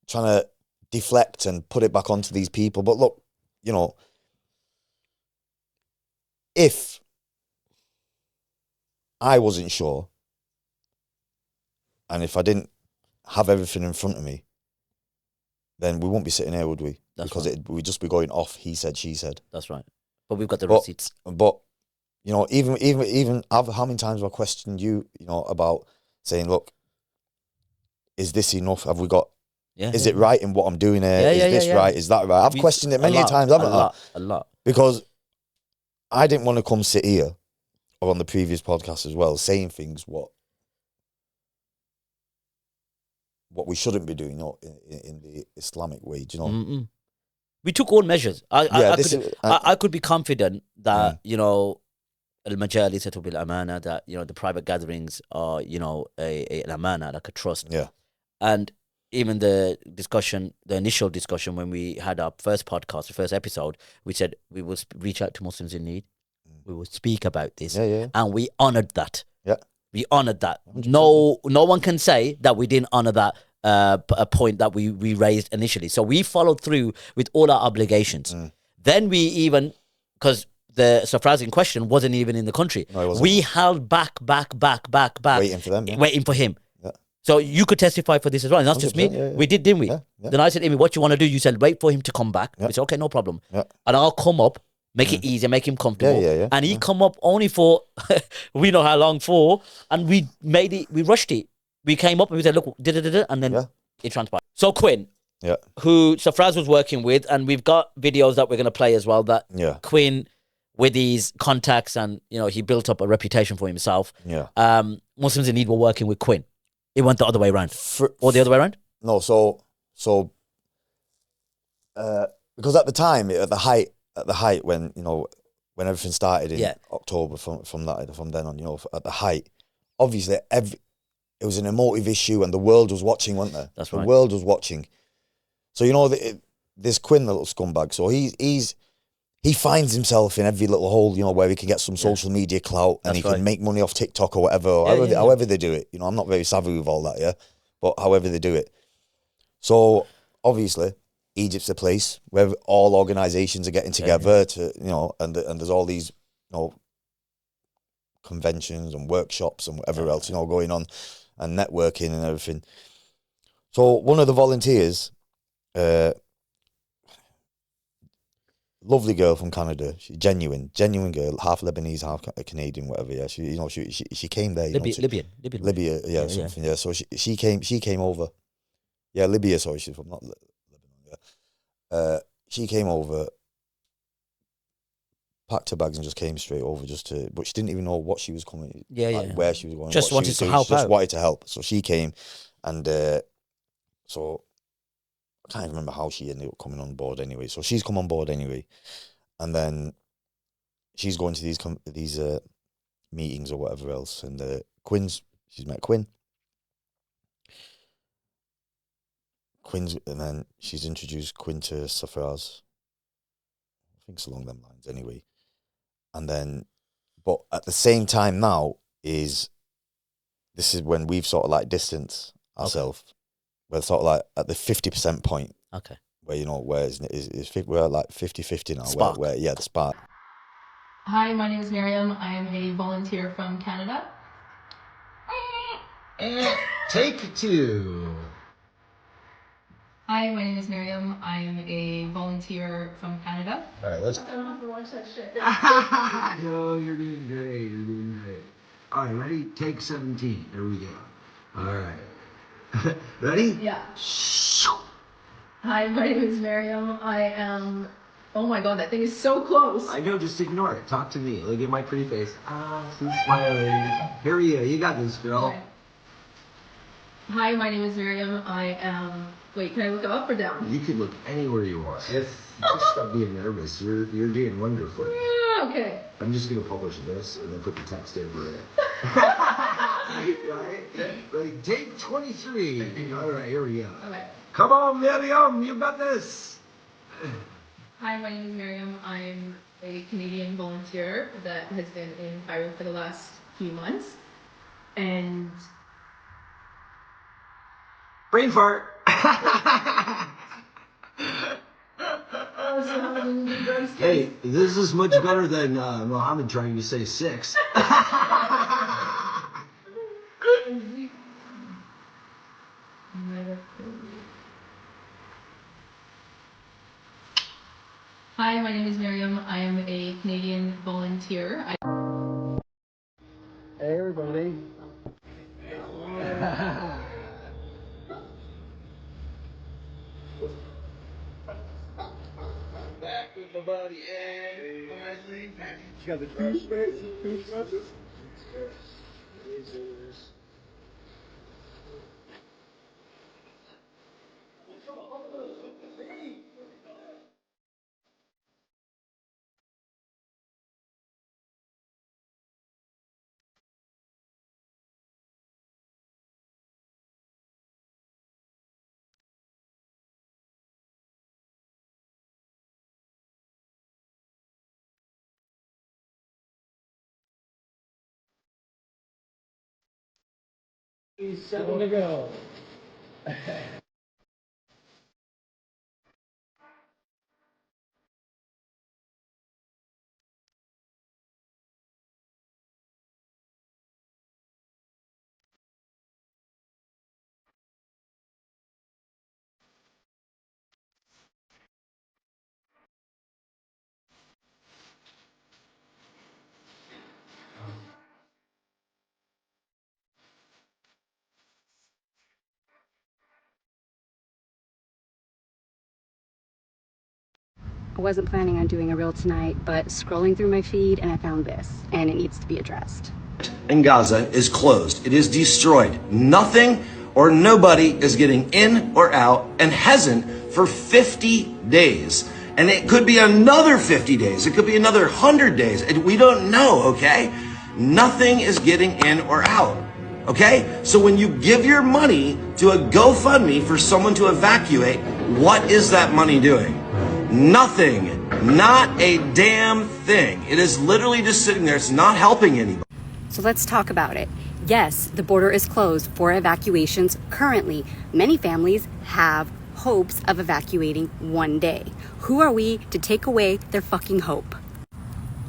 Trying to deflect and put it back onto these people. But look, if I wasn't sure, and if I didn't have everything in front of me, then we wouldn't be sitting here, would we? We'd just be going off. He said, she said. That's right. But we've got the receipts. But even how many times have I questioned you, about saying, look, is this enough? Have we got? Is it right in what I'm doing here? Is this right? Is that right? I've questioned it many times, haven't I? A lot. Because I didn't want to come sit here or on the previous podcast as well, saying things what we shouldn't be doing, in the Islamic way, Mm-mm. We took all measures. I could be confident that al-majalis bil amana, that the private gatherings are an amana, like a trust. Yeah. And even the initial discussion when we had our first podcast, the first episode, we said we will reach out to Muslims in need. We will speak about this, and we honored that. Yeah, we honored that. 100%. No one can say that we didn't honor that a point that we raised initially. So we followed through with all our obligations. Then we even, because the surprise in question wasn't even in the country, we held back, waiting for them, waiting for him. So you could testify for this as well. And that's just me. Yeah. We did, didn't we? Yeah. Then I said, Amy, what you want to do? You said, wait for him to come back. We said, okay, no problem. And I'll come up, make it easier, make him comfortable. And he come up only for, we know how long for, and we rushed it. We came up and we said, look, and then it transpired. So Quinn, who Safraz was working with, and we've got videos that we're going to play as well, that Quinn, with his contacts, and he built up a reputation for himself. Muslims in Need were working with Quinn. It went the other way around. Or the other way around? No, so because at the time, at the height when when everything started in October, from then on, at the height, obviously it was an emotive issue, and the world was watching, wasn't there? That's right. The world was watching. So this Quinn, the little scumbag. So he finds himself in every little hole, where he can get some social media clout, and he can make money off TikTok or whatever, or however they do it. I'm not very savvy with all that, but however they do it. So obviously, Egypt's a place where all organisations are getting together to, and there's all these, conventions and workshops and whatever else, going on, and networking and everything. So one of the volunteers lovely girl from Canada. She's genuine girl, half Lebanese, half Canadian, whatever. Yeah, she came there. Libya, yeah, something. Yeah, so she came over. Yeah, Libya. Sorry, she's from not Lebanon. Yeah, she came over, packed her bags and just came straight over but she didn't even know what she was coming. Where she was going. Just wanted to help. Just wanted to help. So she came, and so I can't even remember how she ended up coming on board anyway. So she's come on board anyway, and then she's going to these meetings or whatever else. And she's met Quinn. And then she's introduced Quinn to Safraz. I think it's along them lines anyway. And then, but at the same time now this is when we've sort of like distanced ourselves. Okay. We're sort of like at the 50% point. Okay. Where, we're like 50-50 now. The spark. Hi, my name is Miriam. I am a volunteer from Canada. And take 2. Hi, my name is Miriam. I am a volunteer from Canada. All right, let's. I don't have to watch that shit. No, you're doing great. All right, ready? Take 17. There we go. All right. Ready? Yeah. Hi, my name is Miriam. I am. Oh my god, that thing is so close. I know, just ignore it. Talk to me. Look at my pretty face. She's smiling. Here we go. You got this, girl. Okay. Hi, my name is Miriam. I am. Wait, can I look up or down? You can look anywhere you want. Just stop being nervous. You're doing wonderfully. Yeah, okay. I'm just gonna publish this and then put the text over it. Right? Like, take 23. All right, here we go. Okay. Come on, Miriam, you got this. Hi, my name is Miriam. I'm a Canadian volunteer that has been in Cairo for the last few months. And brain fart. Hey, this is much better than Mohammed trying to say 6. Hi, my name is Miriam. I am a Canadian volunteer. Hey, everybody. Back with the body and finally, she got the toothbrushes. He's 7 to go. I wasn't planning on doing a reel tonight, but scrolling through my feed and I found this, and it needs to be addressed. In Gaza is closed. It is destroyed. Nothing or nobody is getting in or out and hasn't for 50 days. And it could be another 50 days. It could be another 100 days. We don't know, okay? Nothing is getting in or out, okay? So when you give your money to a GoFundMe for someone to evacuate, what is that money doing? Nothing. Not a damn thing. It is literally just sitting there. It's not helping anybody. So let's talk about it. Yes, the border is closed for evacuations currently. Many families have hopes of evacuating one day. Who are we to take away their fucking hope?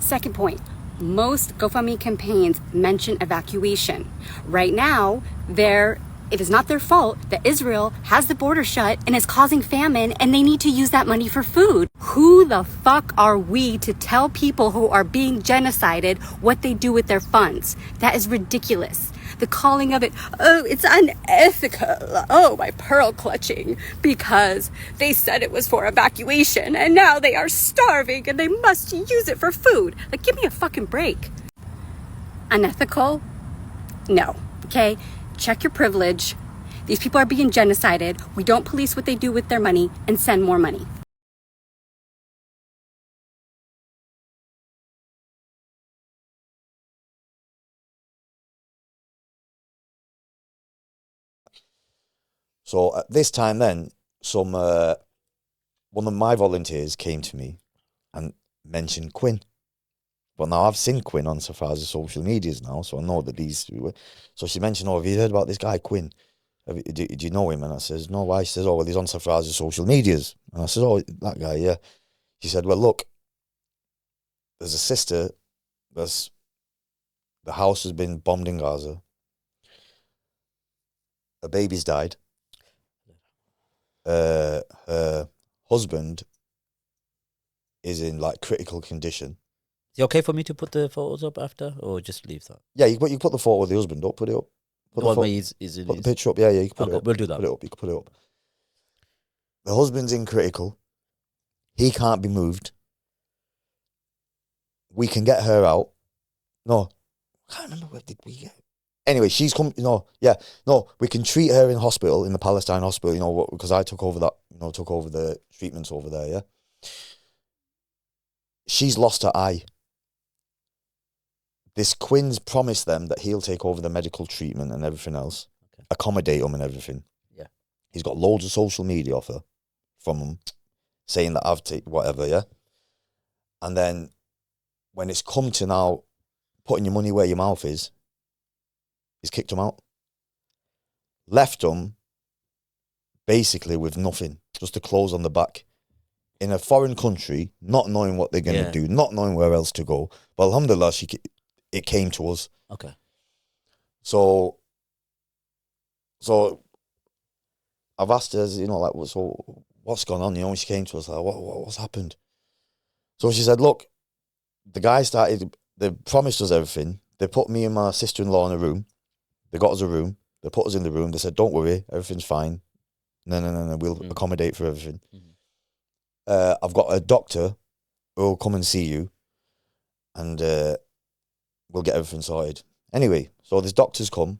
Second point, most GoFundMe campaigns mention evacuation. Right now, they're It is not their fault that Israel has the border shut and is causing famine, and they need to use that money for food. Who the fuck are we to tell people who are being genocided what they do with their funds? That is ridiculous. The calling of it, oh, it's unethical. Oh, my pearl clutching. Because they said it was for evacuation, and now they are starving and they must use it for food. Like, give me a fucking break. Unethical? No. Okay? Check your privilege. These people are being genocided. We don't police what they do with their money and send more money. So at this time then, one of my volunteers came to me and mentioned Quinn. But now I've seen Quinn on Safaraz's social medias now, so I know that these... So she mentioned, have you heard about this guy, Quinn? Do you know him? And I says, no, why? She says, well, he's on Safaraz's social medias. And I says, that guy, yeah. She said, well, look, there's a sister, the house has been bombed in Gaza. Her baby's died. Her husband is in like critical condition. Is it okay for me to put the photos up after, or just leave that? Yeah, you put the photo of the husband up, put it up. Put the picture up, yeah, you can put it up. We'll do that. Put it up, you can put it up. The husband's in critical. He can't be moved. We can get her out. No, I can't remember where did we get. Anyway, she's come. We can treat her in hospital, in the Palestine hospital. Because I took over that. Took over the treatments over there. Yeah. She's lost her eye. This Quinn's promised them that he'll take over the medical treatment and everything else, accommodate them and everything. Yeah. He's got loads of social media offer from them, saying that I've taken whatever. Yeah. And then when it's come to now putting your money where your mouth is, he's kicked them out. Left them basically with nothing, just the clothes on the back. In a foreign country, not knowing what they're going to do, not knowing where else to go. But alhamdulillah, it came to us. Okay. So I've asked her, so what's gone on? When she came to us, like, what's happened? So she said, look, the guy they promised us everything. They put me and my sister-in-law in a room. They got us a room. They put us in the room. They said, don't worry, everything's fine. No, we'll accommodate for everything. I've got a doctor who will come and see you, and we'll get everything sorted. Anyway, so this doctor's come.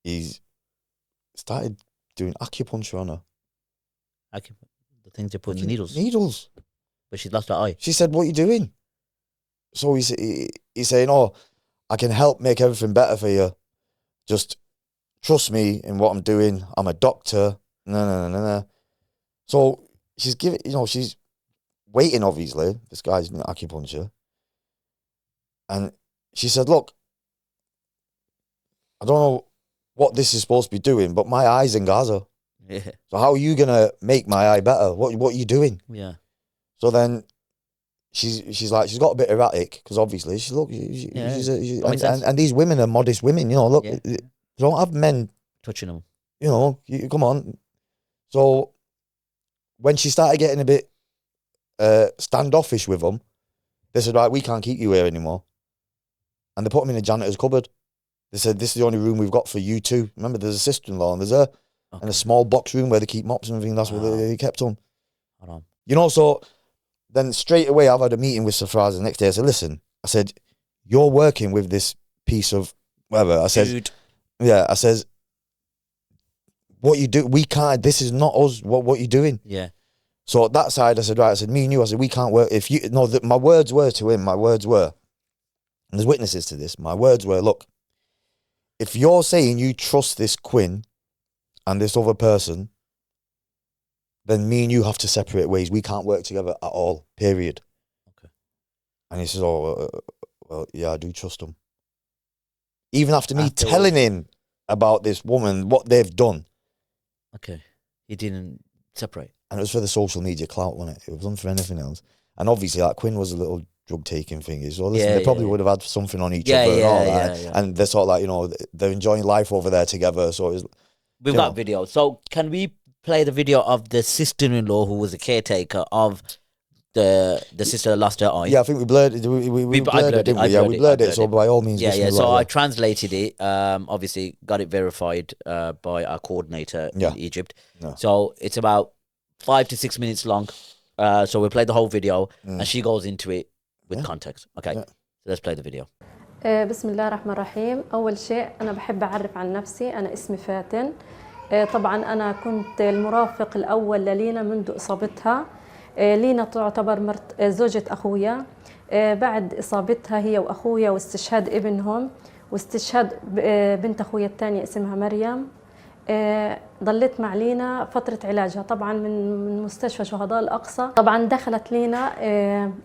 He's started doing acupuncture on her. The things they put in needles. Needles. But she's lost her eye. She said, what are you doing? So he's saying, I can help make everything better for you. Just trust me in what I'm doing. I'm a doctor. No. So she's she's waiting, obviously. This guy's doing acupuncture. And she said, look, I don't know what this is supposed to be doing, but my eye's in Gaza. Yeah. So how are you going to make my eye better? What are you doing? Yeah. So then she's like, she's got a bit erratic, because obviously, and these women are modest women, look, they don't have men touching them. Come on. So when she started getting a bit standoffish with them, they said, right, we can't keep you here anymore. And they put them in a janitor's cupboard. They said, this is the only room we've got for you two. Remember, there's a sister-in-law and there's her, and a small box room where they keep mops and everything. That's where they kept them. So then straight away I've had a meeting with Safaraz the next day. I said, listen, you're working with this piece of whatever. I said, I says, what you do, we can't, this is not us, what you doing? Yeah. So at that side, I said, me and you, we can't work. My words were to him, and there's witnesses to this, my words were, look, if you're saying you trust this Quinn and this other person, then me and you have to separate ways. We can't work together at all, period. Okay. And he says, well, yeah, I do trust him. Even after me telling him about this woman, what they've done. Okay. He didn't separate. And it was for the social media clout, wasn't it? It wasn't for anything else. And obviously, Quinn was a little drug-taking thing. So listen, they probably would have had something on each other and all that. And they're sort of they're enjoying life over there together. So it was, We've got video. So can we play the video of the sister-in-law who was a caretaker of the sister that lost her eye? Yeah, I think we blurred it. We blurred it, didn't we? Yeah, we blurred it. So by all means, yeah. So I translated it. Obviously, got it verified by our coordinator in Egypt. Yeah. So it's about 5 to 6 minutes long. So we played the whole video, and she goes into it with context. Okay, so let's play the video. بسم الله الرحمن الرحيم. أول شيء أنا بحب أعرف عن نفسي. أنا اسمي فاتن. طبعا أنا كنت المرافق الأول للينا منذ إصابتها. لينا تعتبر زوجة أخويا. بعد إصابتها هي وأخويا واستشهاد ابنهم واستشهاد بنت أخويا الثانية اسمها مريم، ضلت مع لينا فترة علاجها طبعا من مستشفى شهداء الأقصى. طبعا دخلت لينا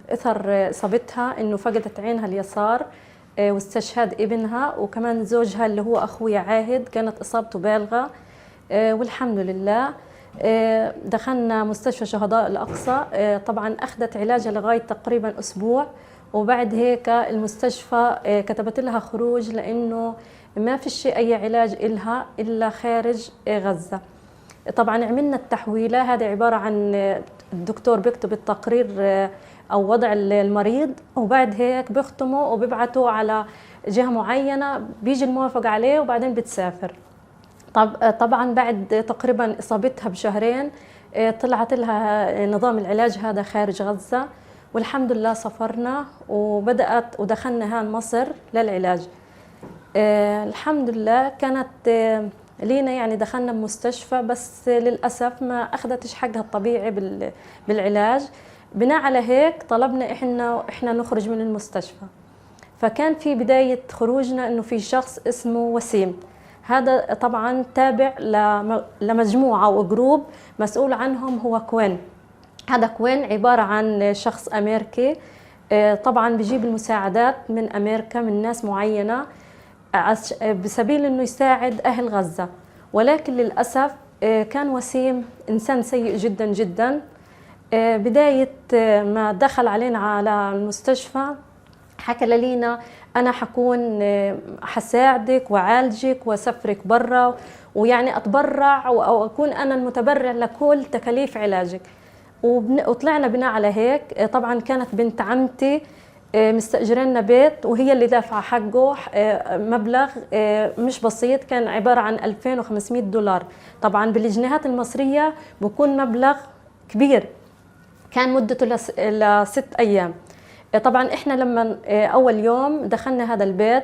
أثر إصابتها إنه فقدت عينها اليسار واستشهاد ابنها، وكمان زوجها اللي هو أخويا عاهد كانت إصابته بالغة. والحمد لله دخلنا مستشفى شهداء الأقصى. طبعا أخذت علاجها لغاية تقريبا أسبوع، وبعد هيك المستشفى كتبت لها خروج لأنه ما فيش أي علاج إلها إلا خارج غزة. طبعا عملنا التحويلة، هذا عبارة عن الدكتور بيكتب التقرير أو وضع المريض، وبعد هيك بيختموا وبيبعتوا على جهة معينة بيجي الموافقة عليه وبعدين بتسافر. طبعا بعد تقريبا إصابتها بشهرين طلعت لها نظام العلاج هذا خارج غزة، والحمد لله سافرنا وبدأت ودخلنا هان مصر للعلاج. الحمد لله كانت لينا يعني دخلنا بمستشفى، بس للأسف ما أخذتش حقها الطبيعي بالعلاج. بناء على هيك طلبنا إحنا نخرج من المستشفى. فكان في بداية خروجنا إنه في شخص اسمه وسيم، هذا طبعا تابع لمجموعة أو جروب مسؤول عنهم هو كوين. هذا كوين عبارة عن شخص أمريكي، طبعا بيجيب المساعدات من أمريكا من ناس معينة بسبيل إنه يساعد أهل غزة. ولكن للأسف كان وسيم إنسان سيء جدا جدا. بداية ما دخل علينا على المستشفى حكى لينا أنا حكون حساعدك وعالجك وسفرك برا، ويعني أتبرع أو أكون أنا المتبرع لكل تكاليف علاجك. وطلعنا بناء على هيك. طبعا كانت بنت عمتي مستأجرنا بيت وهي اللي دافعة حقه مبلغ مش بسيط، كان عبارة عن 2500 دولار. طبعا بالجنيهات المصرية بكون مبلغ كبير. كان مدته ل6 أيام. طبعا احنا لما اول يوم دخلنا هذا البيت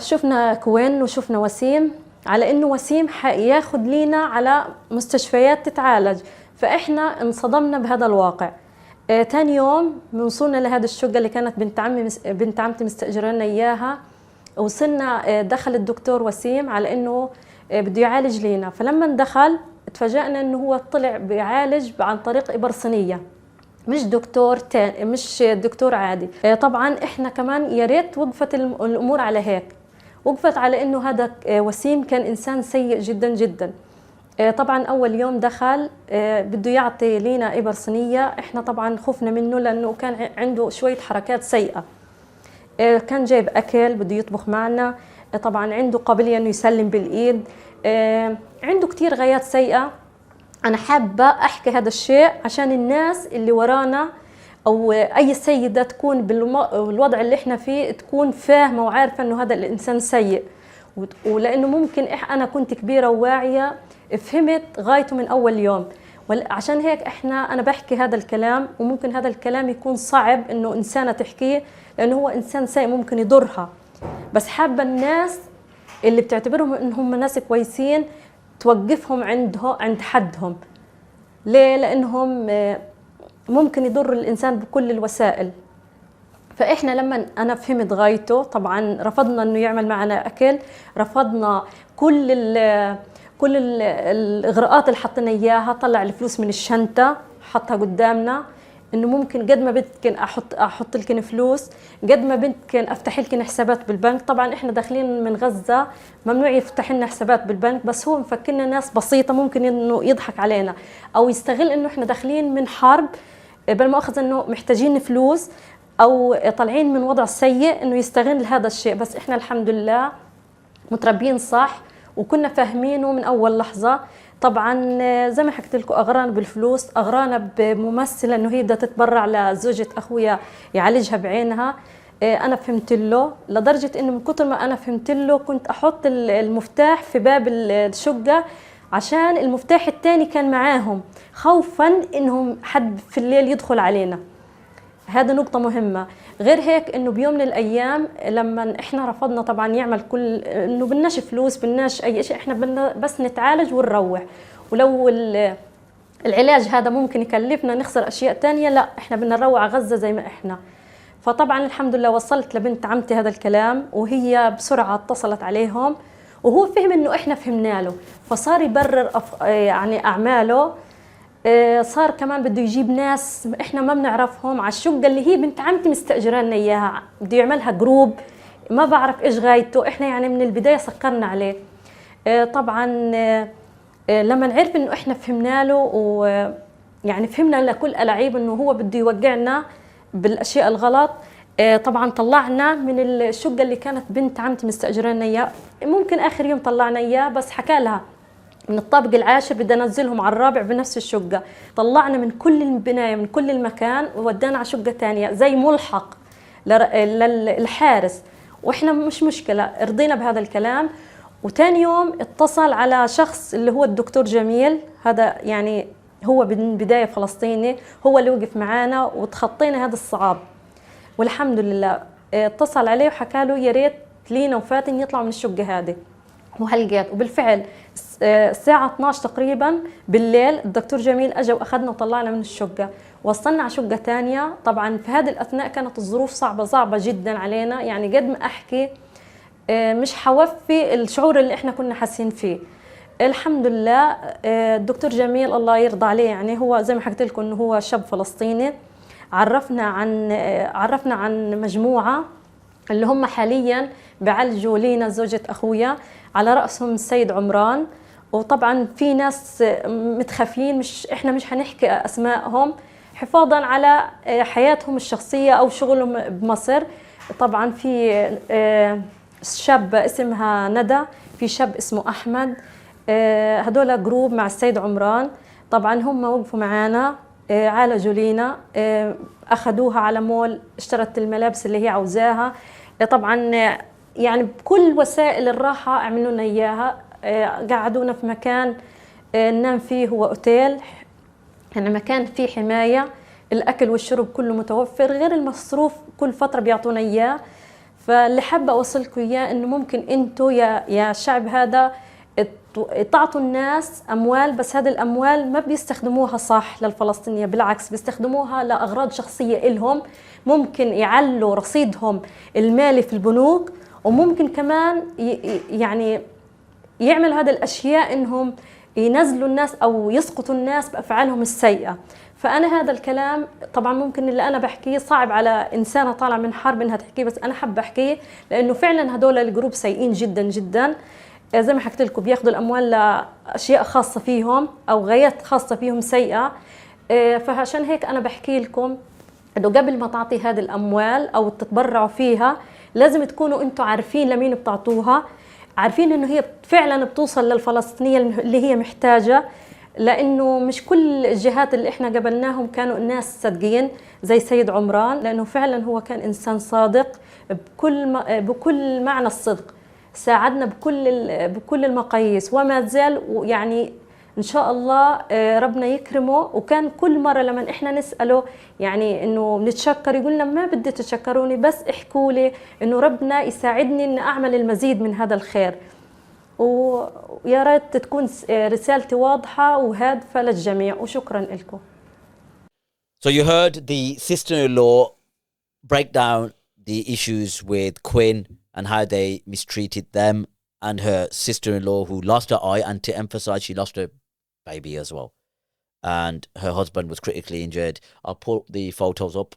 شفنا كوين وشفنا وسيم، على انه وسيم ياخذ لينا على مستشفيات تتعالج، فاحنا انصدمنا بهذا الواقع. تاني يوم وصلنا لهذا الشقة اللي كانت بنت عمتي مستأجرنا اياها، وصلنا دخل الدكتور وسيم على انه بده يعالج لينا. فلما دخل اتفاجأنا انه هو طلع بيعالج عن طريق إبر صينية، مش دكتور تاني، مش دكتور عادي. طبعا احنا كمان يا ريت وقفت الامور على هيك، وقفت على انه هذا وسيم كان انسان سيء جدا جدا. طبعا اول يوم دخل بده يعطي لينا ابر صينيه، احنا طبعا خفنا منه لانه كان عنده شويه حركات سيئه. كان جايب اكل بده يطبخ معنا، طبعا عنده قابليه انه يسلم بالايد، عنده كتير غايات سيئه. أنا حابة أحكي هذا الشيء عشان الناس اللي ورانا أو أي سيدة تكون بالوضع اللي إحنا فيه تكون فاهمة وعارفة إنه هذا الإنسان سيء، ولأنه ممكن أنا كنت كبيرة وواعية فهمت غايته من أول يوم. عشان هيك أنا بحكي هذا الكلام، وممكن هذا الكلام يكون صعب إنه إنسانة تحكيه لأنه هو إنسان سيء ممكن يضرها، بس حابة الناس اللي بتعتبرهم إنهم ناس كويسين توقفهم عند حدهم. ليه؟ لأنهم ممكن يضر الإنسان بكل الوسائل. فإحنا لما أنا فهمت غايته طبعا رفضنا إنه يعمل معنا أكل، رفضنا كل الإغراءات اللي حطينا إياها. طلع الفلوس من الشنطة حطها قدامنا، إنه ممكن قد ما بدكن أحط لكن فلوس، قد ما بدكن أفتح لكن حسابات بالبنك. طبعا إحنا داخلين من غزة ممنوع يفتح لنا حسابات بالبنك، بس هو مفكرنا ناس بسيطة ممكن إنه يضحك علينا أو يستغل إنه إحنا داخلين من حرب، بالمؤاخذة إنه محتاجين فلوس أو طالعين من وضع سيء إنه يستغل هذا الشيء. بس إحنا الحمد لله متربيين صح، وكنا فاهمينه من أول لحظة. طبعا زي ما حكيت لكم أغرانا بالفلوس، أغرانا بممثلة إنه هي بدها تتبرع لزوجة أخويا يعالجها بعينها. أنا فهمت له لدرجة إنه من كتر ما أنا فهمت له كنت أحط المفتاح في باب الشقة عشان المفتاح التاني كان معاهم، خوفا إنهم حد في الليل يدخل علينا. هذا نقطة مهمة. غير هيك إنه بيوم من الأيام لما إحنا رفضنا طبعا يعمل كل إنه بدناش فلوس بدناش أي شيء، إحنا بدنا بس نتعالج ونروح، ولو العلاج هذا ممكن يكلفنا نخسر أشياء تانية، لا إحنا بدنا نروح على غزة زي ما إحنا. فطبعا الحمد لله وصلت لبنت عمتي هذا الكلام، وهي بسرعة اتصلت عليهم، وهو فهم إنه إحنا فهمنا له، فصار يبرر يعني أعماله. صار كمان بده يجيب ناس احنا ما بنعرفهم على الشقه اللي هي بنت عمتي مستاجرانا اياها، بده يعملها جروب ما بعرف ايش غايته. احنا يعني من البدايه سكرنا عليه. طبعا لما نعرف انه احنا فهمنا له ويعني فهمنا لكل ألاعيب انه هو بده يوقعنا بالاشياء الغلط، طبعا طلعنا من الشقه اللي كانت بنت عمتي مستاجرانا اياها. ممكن اخر يوم طلعنا اياه بس حكى لها من الطابق العاشر بدي انزلهم على الرابع بنفس الشقه. طلعنا من كل البنايه من كل المكان وودانا على شقه ثانيه زي ملحق للحارس، واحنا مش مشكله رضينا بهذا الكلام. وثاني يوم اتصل على شخص اللي هو الدكتور جميل، هذا يعني هو من بدايه فلسطيني، هو اللي وقف معانا وتخطينا هذا الصعاب والحمد لله. اتصل عليه وحكى له يا ريت لينا وفاتن يطلعوا من الشقه هذه، وهلقيت. وبالفعل الساعة 12 تقريبا بالليل الدكتور جميل اجى واخذنا وطلعنا من الشقة، وصلنا على شقة ثانية. طبعا في هذه الأثناء كانت الظروف صعبة جدا علينا، يعني قد ما احكي مش حوفي الشعور اللي احنا كنا حاسين فيه. الحمد لله الدكتور جميل الله يرضى عليه، يعني هو زي ما حكيت لكم انه هو شاب فلسطيني، عرفنا عن مجموعة اللي هم حاليا بعالجوا لينا زوجة أخويا، على رأسهم السيد عمران. وطبعا في ناس متخفين احنا مش هنحكي أسمائهم حفاظا على حياتهم الشخصية أو شغلهم بمصر. طبعا في شاب اسمها ندى، في شاب اسمه أحمد، هدول جروب مع السيد عمران. طبعا هم وقفوا معانا عالجوا لينا، أخذوها على مول، اشترت الملابس اللي هي عاوزاها. طبعا يعني بكل وسائل الراحة عملوا لنا إياها. قعدونا في مكان ننام فيه، هو أوتيل، يعني مكان فيه حماية، الأكل والشرب كله متوفر، غير المصروف كل فترة بيعطونا إياه. فاللي حابة أوصلكم إياه إنه ممكن أنتوا يا الشعب هذا تعطوا الناس أموال، بس هذه الأموال ما بيستخدموها صح للفلسطينية، بالعكس بيستخدموها لأغراض شخصية إلهم. ممكن يعلوا رصيدهم المالي في البنوك، وممكن كمان يعني يعملوا هذه الأشياء إنهم ينزلوا الناس أو يسقطوا الناس بأفعالهم السيئة. فأنا هذا الكلام طبعا ممكن اللي أنا بحكيه صعب على إنسانة طالعة من حرب إنها تحكيه، بس أنا حابة أحكيه لأنه فعلا هدول الجروب سيئين جدا جدا. زي ما حكيت لكم بياخذوا الأموال لأشياء خاصة فيهم أو غايات خاصة فيهم سيئة. فعشان هيك أنا بحكي لكم إنه قبل ما تعطي هذه الأموال أو تتبرعوا فيها لازم تكونوا أنتوا عارفين لمين بتعطوها، عارفين إنه هي فعلا بتوصل للفلسطينية اللي هي محتاجة. لأنه مش كل الجهات اللي إحنا قبلناهم كانوا الناس صادقين زي سيد عمران، لأنه فعلا هو كان إنسان صادق بكل معنى الصدق، ساعدنا بكل المقاييس وما زال. يعني إن شاء الله ربنا يكرمه. وكان كل مرة لما إحنا نسأله يعني إنه نتشكر يقول لنا ما بدي تشكروني، بس احكوا لي إنه ربنا يساعدني إن أعمل المزيد من هذا الخير. ويا ريت تكون رسالتي واضحة وهادفة للجميع، وشكرا لكم. So you heard the sister-in-law break down the issues with Quinn and how they mistreated them, and her sister-in-law who lost her eye, and to emphasize she lost her baby as well, and her husband was critically injured. I'll put the photos up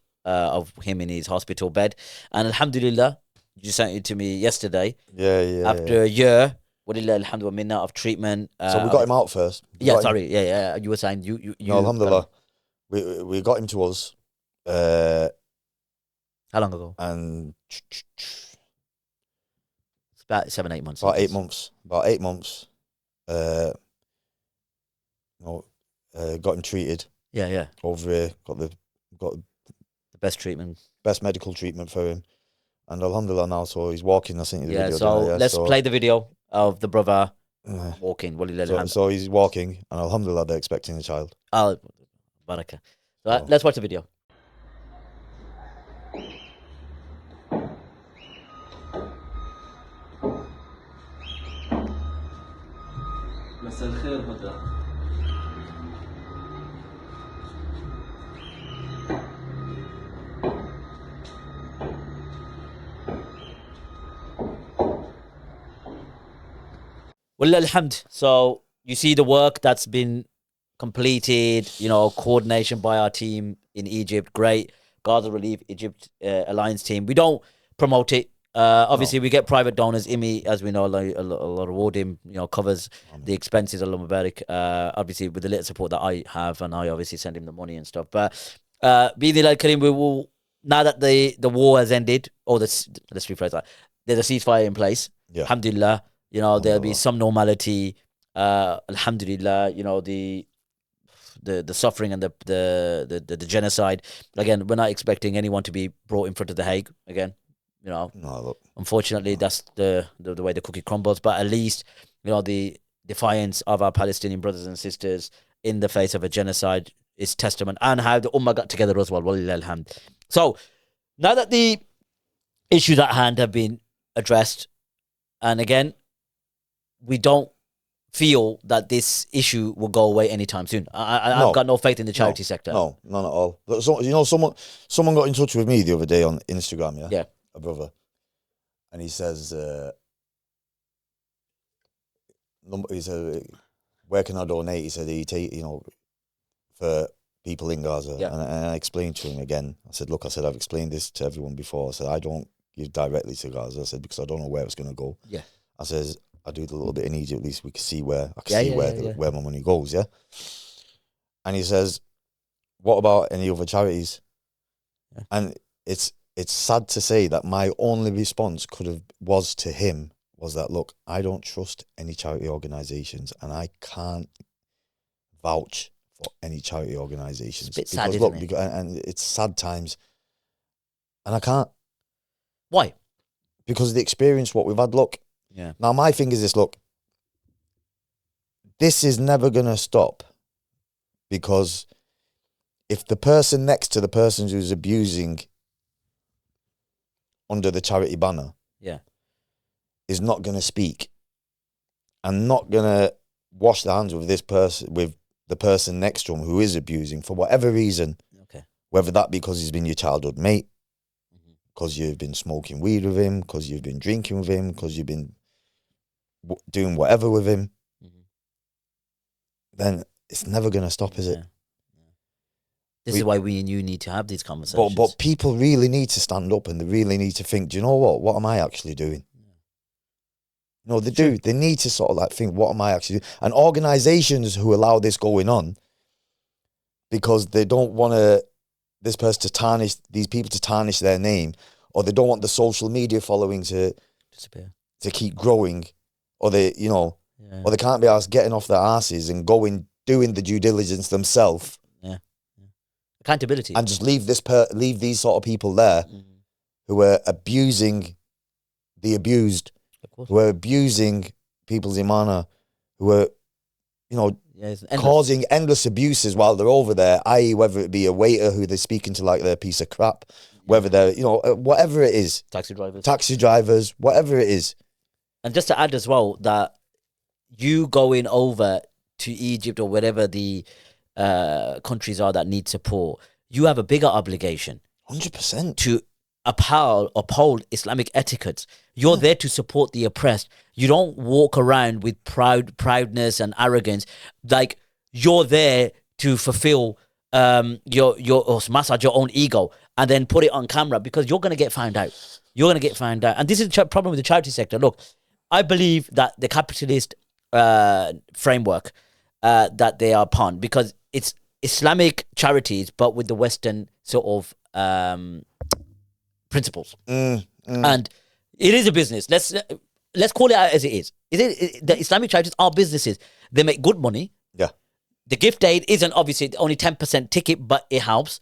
of him in his hospital bed, and alhamdulillah, you sent it to me yesterday. After a year alhamdulillah minna of treatment, so we got him out first. You were saying you no, alhamdulillah, we got him to us how long ago? And About 7-8 months. About 8 months. About 8 months. You know, got him treated. Yeah. Over here, got the best treatment, best medical treatment for him, and alhamdulillah now, so he's walking. I think the video. So let's play the video of the brother walking. So he's walking, and alhamdulillah, they're expecting a child. Barakah. So let's watch the video. مساء الخير هدى. Wallah alhamd. So you see the work that's been completed, you know, coordination by our team in Egypt, great. Gaza Relief Egypt Alliance team. We don't promote it. Obviously, we get private donors. IMI, as we know, like, a lot of him, you know, covers the expenses. Allah Mubarak. Obviously, with the little support that I have, and I obviously send him the money and stuff. But Bidnillah Karim, we will, now that the war has ended, let's rephrase that. There's a ceasefire in place. Yeah. Alhamdulillah. You know, there'll be some normality. Alhamdulillah. You know, the suffering and the genocide. Again, we're not expecting anyone to be brought in front of the Hague again. You know, unfortunately, that's the way the cookie crumbles. But at least, you know, the defiance of our Palestinian brothers and sisters in the face of a genocide is testament, and how the Ummah got together as well. Walillahil hamd. So now that the issues at hand have been addressed, and again, we don't feel that this issue will go away anytime soon. I've got no faith in the charity sector. No, none at all. So, you know, someone got in touch with me the other day on Instagram. Yeah. A brother, and he says, where can I donate? He said, you know, for people in Gaza. Yeah. And I explained to him again. I said, look, I've explained this to everyone before. I said, I don't give directly to Gaza. I said, because I don't know where it's going to go. Yeah. I says, I do a little bit in Egypt. At least we can see where where my money goes. Yeah. And he says, what about any other charities? Yeah. And it's sad to say that my only response was to him was that, look, I don't trust any charity organisations, and I can't vouch for any charity organisations. It's a bit sad, isn't it? And it's sad times, and I can't. Why? Because of the experience what we've had. Look, yeah. Now my thing is this. Look, this is never gonna stop, because if the person next to the person who's abusing under the charity banner, is not going to speak and not going to wash their hands with this person, with the person next to him who is abusing for whatever reason, whether that because he's been your childhood mate, because you've been smoking weed with him, because you've been drinking with him, because you've been doing whatever with him, then it's never going to stop, is it? This is why we and you need to have these conversations. But people really need to stand up, and they really need to think, do you know what? What am I actually doing? No, they do. They need to sort of like think, what am I actually doing? And organisations who allow this going on because they don't want these people to tarnish their name, or they don't want the social media following to disappear, to keep growing, or they, you know, or they can't be asked getting off their asses and doing the due diligence themselves. Accountability, and just leave these sort of people there who are abusing the abused, who are abusing people's imana, who are, you know, causing endless abuses while they're over there, i.e. whether it be a waiter who they're speaking to like they're a piece of crap, whether they're, you know, whatever it is, taxi drivers, whatever it is. And just to add as well, that you going over to Egypt or wherever the countries are that need support, you have a bigger obligation 100% to uphold Islamic etiquette. You're there to support the oppressed. You don't walk around with proudness and arrogance. Like, you're there to fulfill or massage your own ego and then put it on camera, because you're going to get found out. And this is the problem with the charity sector. Look, I believe that the capitalist framework that they are upon, because it's Islamic charities but with the Western sort of principles. And it is a business. let's call it out as it is. The Islamic charities are businesses. They make good money. Yeah. The gift aid isn't obviously only 10% ticket, but it helps.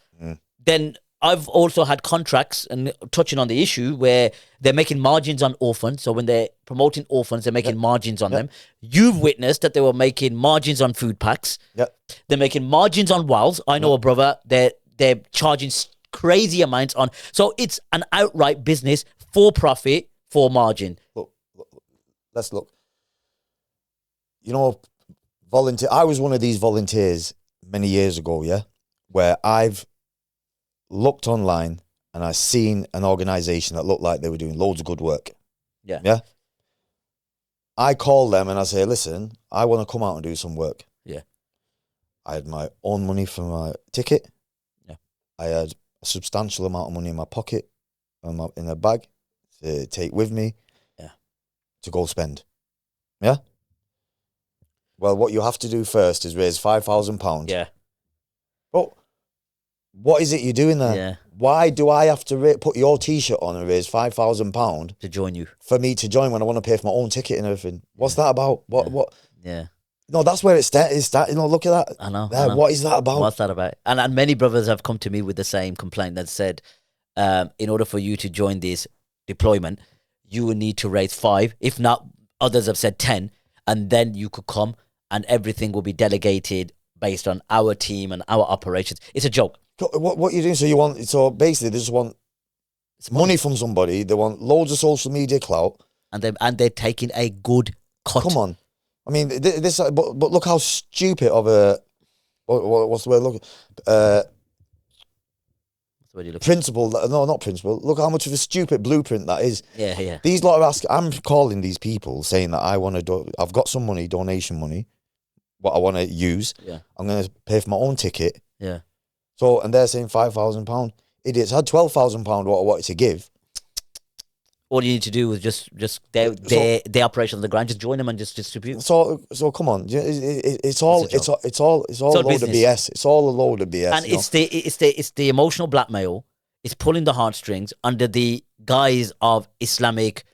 Then I've also had contracts, and touching on the issue, where they're making margins on orphans. So when they're promoting orphans, they're making margins on them. You've witnessed that they were making margins on food packs. Yeah. They're making margins on wells. I know a brother, they're charging crazy amounts on. So it's an outright business for profit, for margin. Let's look. You know, volunteer. I was one of these volunteers many years ago, yeah, where I've looked online and I seen an organisation that looked like they were doing loads of good work. Yeah. Yeah. I call them and I say, listen, I want to come out and do some work. Yeah. I had my own money for my ticket. Yeah. I had a substantial amount of money in my pocket, in a bag to take with me. Yeah. To go spend. Yeah. Well, what you have to do first is raise £5,000. Yeah. But what is it you're doing there? Yeah. Why do I have to put your T-shirt on and raise £5,000 to join you? For me to join when I want to pay for my own ticket and everything. What's that about? What? Yeah. No, that's where it starts. You know, look at that. I know. What is that about? What's that about? And many brothers have come to me with the same complaint that said, in order for you to join this deployment, you will need to raise 5. If not, others have said 10, and then you could come and everything will be delegated based on our team and our operations. It's a joke. What are you doing? So basically they just want money from somebody. They want loads of social media clout. And they're taking a good cut. Come on. I mean, but look how stupid of a, what's the word? Look, principle. No, not principle. Look how much of a stupid blueprint that is. Yeah, yeah. These lot are asking. I'm calling these people saying that I want to. I've got some money, donation money, what I want to use. Yeah. I'm going to pay for my own ticket. Yeah. So, and they're saying £5,000. Idiots. I had £12,000 what I wanted to give. All you need to do is just their operation on the ground. Just join them and just distribute. So come on, it's all a load of BS. It's all a load of BS. And it's the emotional blackmail. It's pulling the heartstrings under the guise of Islamic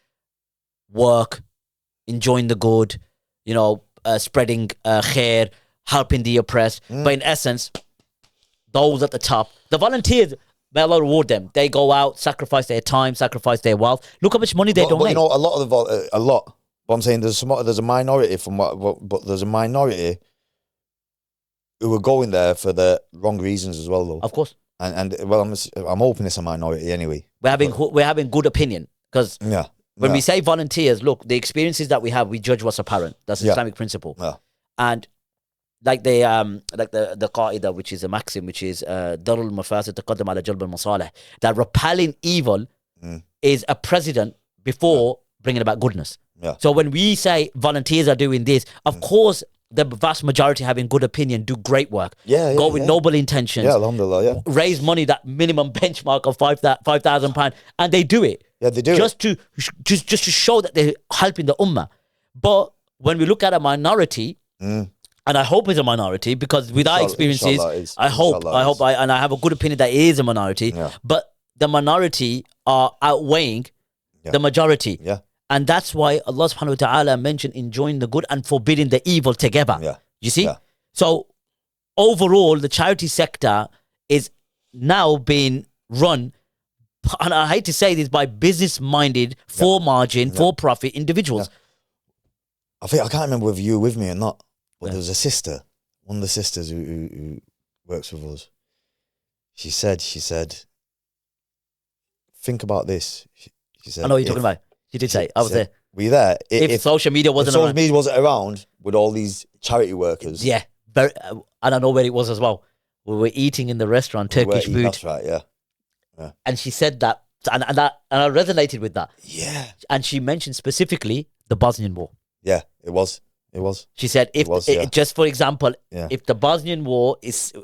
work, enjoying the good, spreading khair, helping the oppressed. But in essence, those at the top, the volunteers, may Allah reward them. They go out, sacrifice their time, sacrifice their wealth. Look how much money they donate. But you know, a lot. But I'm saying there's a minority but there's a minority who are going there for the wrong reasons as well, though. Of course. And I'm hoping it's a minority anyway. We're having good opinion because when we say volunteers, look, the experiences that we have, we judge what's apparent. That's an Islamic principle. Yeah. And like the qaida, which is a maxim, which is darul mafasid taqaddam ala jalb al-masalih, that repelling evil is a precedent before bringing about goodness. Yeah. So when we say volunteers are doing this, of course the vast majority having good opinion, do great work, go with noble intentions, alhamdulillah, raise money, that minimum benchmark of £5,000, and they do it. Yeah, they do just to show that they're helping the ummah. But when we look at a minority, and I hope it's a minority, because with our experiences, I have a good opinion that it is a minority. Yeah. But the minority are outweighing the majority. Yeah. And that's why Allah subhanahu wa ta'ala mentioned enjoying the good and forbidding the evil together. Yeah. You see? Yeah. So overall, the charity sector is now being run, and I hate to say this, by business-minded, for margin, for profit individuals. I can't remember whether you were with me or not. But there was a sister, one of the sisters who works with us. She said, think about this. She said, I know what you're talking about. She did say, I was there. Were you there? If social media wasn't around with all these charity workers. Yeah. And I know where it was as well. We were eating in the restaurant, Turkish food. That's right, yeah. And she said that, and I resonated with that. Yeah. And she mentioned specifically the Bosnian War. Yeah, it was. She said, just for example, if the Bosnian War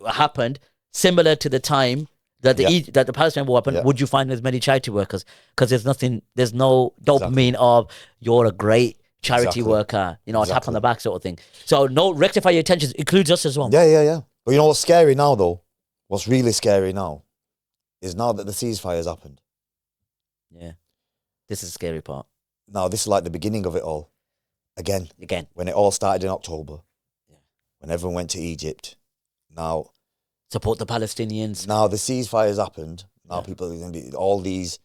happened similar to the time that the Palestinian War happened, would you find as many charity workers? Because there's no dopamine of you're a great charity worker, a tap on the back sort of thing. So no, rectify your intentions includes us as well. Yeah. But you know what's scary now, though? What's really scary now is now that the ceasefire has happened. Yeah, this is the scary part. now this is like the beginning of it all. Again, when it all started in October, when everyone went to Egypt, now support the Palestinians. Now the ceasefire has happened. Now people are going to be, all these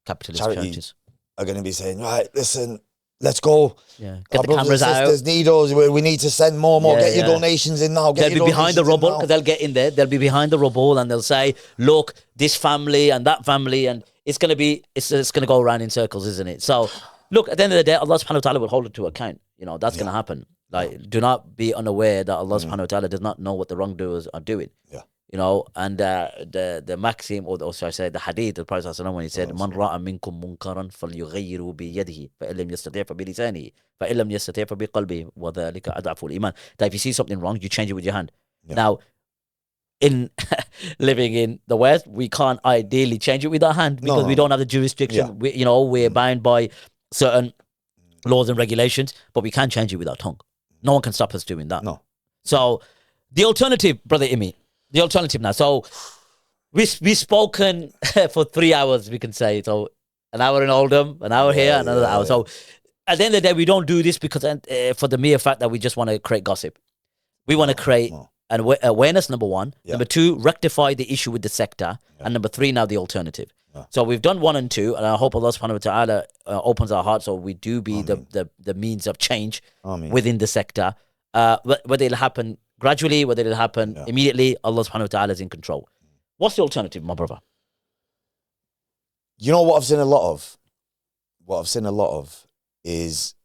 capitalist charities are going to be saying, right, listen, let's go. Yeah, get the cameras out. Need us. We need to send more. Get your donations in now. They'll be behind the rubble because they'll get in there. They'll be behind the rubble and they'll say, look, this family and that family, and it's going to go around in circles, isn't it? So, look, at the end of the day, Allah subhanahu wa ta'ala will hold it to account. You know, that's going to happen. Like, do not be unaware that Allah subhanahu wa ta'ala does not know what the wrongdoers are doing. Yeah. You know, and the maxim, or should I say, the hadith, the Prophet ﷺ, when he said, "Man ra'a minkum munkaran falyughayyiru bi yadihi, fa illam yastati' fa bi lisanihi, fa illam yastati' fa bi qalbihi, wa dhalika ad'afu al-iman." That if you see something wrong, you change it with your hand. Yeah. Now, in living in the West, we can't ideally change it with our hand because we don't have the jurisdiction. Yeah. We're bound by certain laws and regulations, but we can change it with our tongue. No one can stop us doing that. No. So, the alternative, Brother Imi, the alternative now. So, we've spoken for 3 hours, we can say. So, an hour in Oldham, an hour here, another hour. So, at the end of the day, we don't do this because for the mere fact that we just want to create gossip. We want to create an awareness, number one. Yeah. Number two, rectify the issue with the sector. Yeah. And number three, now the alternative. Yeah. So, we've done 1 and 2, and I hope Allah subhanahu wa ta'ala opens our hearts so we do be the means of change within the sector. Whether it'll happen gradually, whether it'll happen immediately, Allah subhanahu wa ta'ala is in control. What's the alternative, my brother? You know what I've seen a lot of? What I've seen a lot of is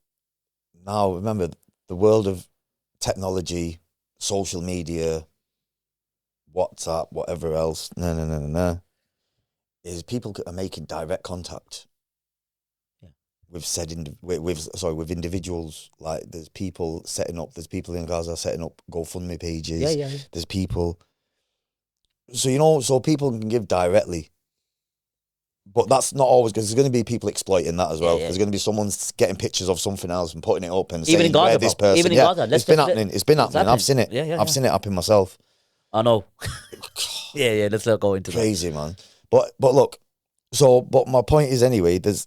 now, remember, the world of technology, social media, WhatsApp, whatever else, is people are making direct contact with individuals. Like there's people in Gaza setting up GoFundMe pages. Yeah. There's people. So people can give directly. But that's not always, because there's going to be people exploiting that as well. Yeah. There's going to be someone getting pictures of something else and putting it up and saying, where this person. Even in Gaza. It's been happening. I've seen it. I've seen it happen myself. I know. yeah, let's not go into that. Crazy, man. But look, but my point is anyway, there's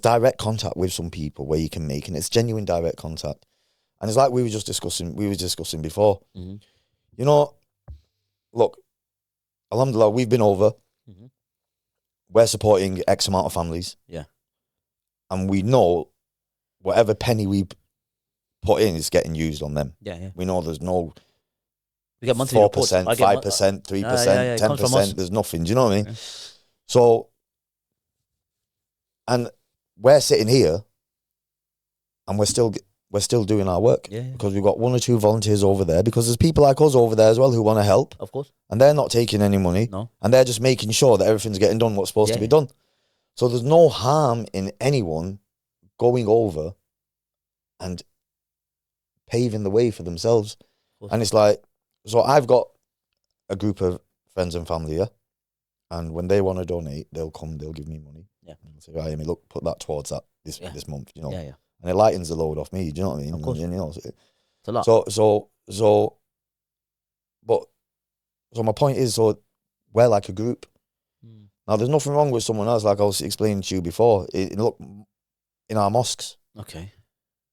direct contact with some people where you can make, and it's genuine direct contact. And it's like we were discussing before. Mm-hmm. You know, look, alhamdulillah, we've been over. Mm-hmm. We're supporting X amount of families. Yeah. And we know whatever penny we put in is getting used on them. Yeah. We know there's no we get 4%, 5%, 3%, 10%. There's nothing. Do you know what I mean? Yeah. So, and we're sitting here and we're still doing our work because we've got 1 or 2 volunteers over there, because there's people like us over there as well who want to help. Of course. And they're not taking any money. No. And they're just making sure that everything's getting done what's supposed to be done. So there's no harm in anyone going over and paving the way for themselves. And it's like, so I've got a group of friends and family, and when they want to donate, they'll give me money. Yeah. And say, right, Amy, look, put that towards that this month, you know. Yeah. And it lightens the load off me, do you know what I mean? Of course. And, you know, it's a lot. So my point is, so we're like a group. Mm. Now, there's nothing wrong with someone else, like I was explaining to you before. Look, in our mosques. Okay.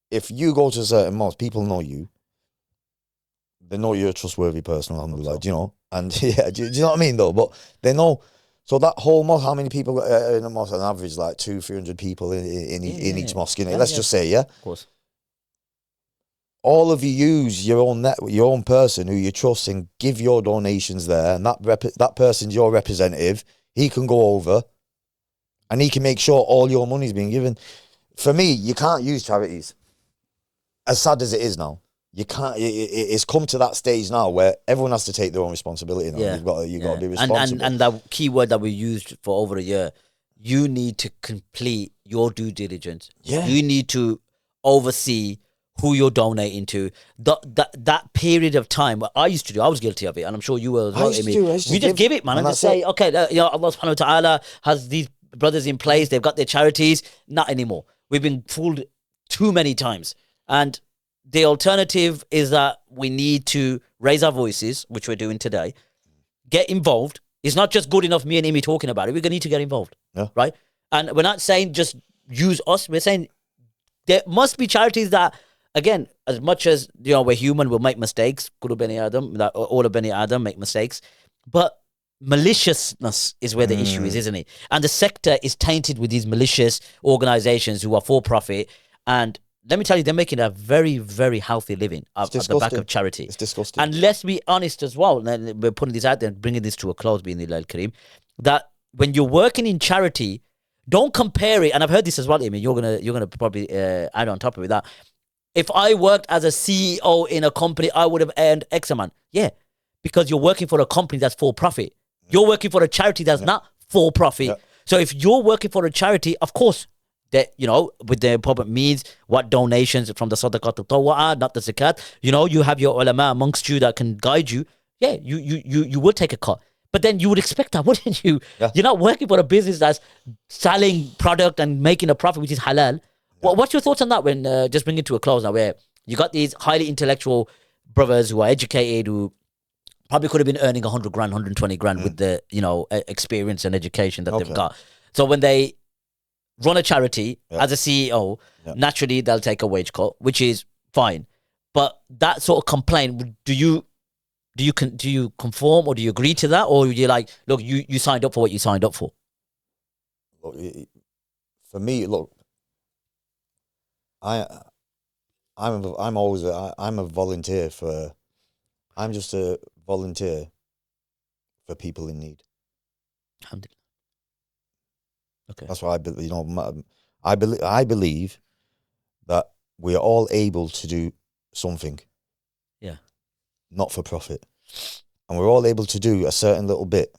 If you go to a certain mosque, people know you. They know you're a trustworthy person, alhamdulillah, do you know? And do you know what I mean, though? But they know. So that whole mosque, how many people in a mosque? On average, like 200-300 people in each mosque. You know, let's just say, Of course. All of you use your own person who you trust and give your donations there, and that person's your representative. He can go over, and he can make sure all your money's being given. For me, you can't use charities. As sad as it is now, you can't. It's come to that stage now where everyone has to take their own responsibility now. Yeah. You've got to be responsible. And the key word that we used for over a year, you need to complete your due diligence. Yeah. You need to oversee who you're donating to. That period of time, I used to do, I was guilty of it, and I'm sure you were as well. You just give it, man, and just say, okay, Allah subhanahu wa ta'ala has these brothers in place, they've got their charities. Not anymore. We've been fooled too many times. And the alternative is that we need to raise our voices, which we're doing today, get involved. It's not just good enough me and Amy talking about it. We're going to need to get involved, right? And we're not saying just use us. We're saying there must be charities that, again, as much as we're human, we'll make mistakes. Kulu Bani Adam, that all of Bani Adam make mistakes, but maliciousness is where the issue is, isn't it? And the sector is tainted with these malicious organizations who are for profit. And let me tell you, they're making a very, very healthy living at the back of charity. It's disgusting. And let's be honest as well. And we're putting this out there and bringing this to a close, being the Kareem, that when you're working in charity, don't compare it. And I've heard this as well. I mean, you're gonna probably add on top of it that if I worked as a CEO in a company, I would have earned X amount. Yeah, because you're working for a company that's for profit. You're working for a charity that's not for profit. Yeah. So if you're working for a charity, of course, that with the appropriate means, what donations from the sadaqat al-tawwa'ah, not the zakat. You have your ulama amongst you that can guide you. Yeah, you would take a cut. But then you would expect that, wouldn't you? Yeah. You're not working for a business that's selling product and making a profit, which is halal. Yeah. What's your thoughts on that when, just bring it to a close now, where you got these highly intellectual brothers who are educated, who probably could have been earning 100 grand, 120 grand with the, experience and education that they've got. So when they run a charity as a CEO, naturally they'll take a wage cut, which is fine. But that sort of complaint, do you conform, or do you agree to that, or you're like, look, you signed up for what you signed up for? Look, for me, look, I'm a volunteer for. I'm just a volunteer for people in need. Alhamdulillah. Okay. That's why I believe that we are all able to do something. Yeah. Not for profit. And we're all able to do a certain little bit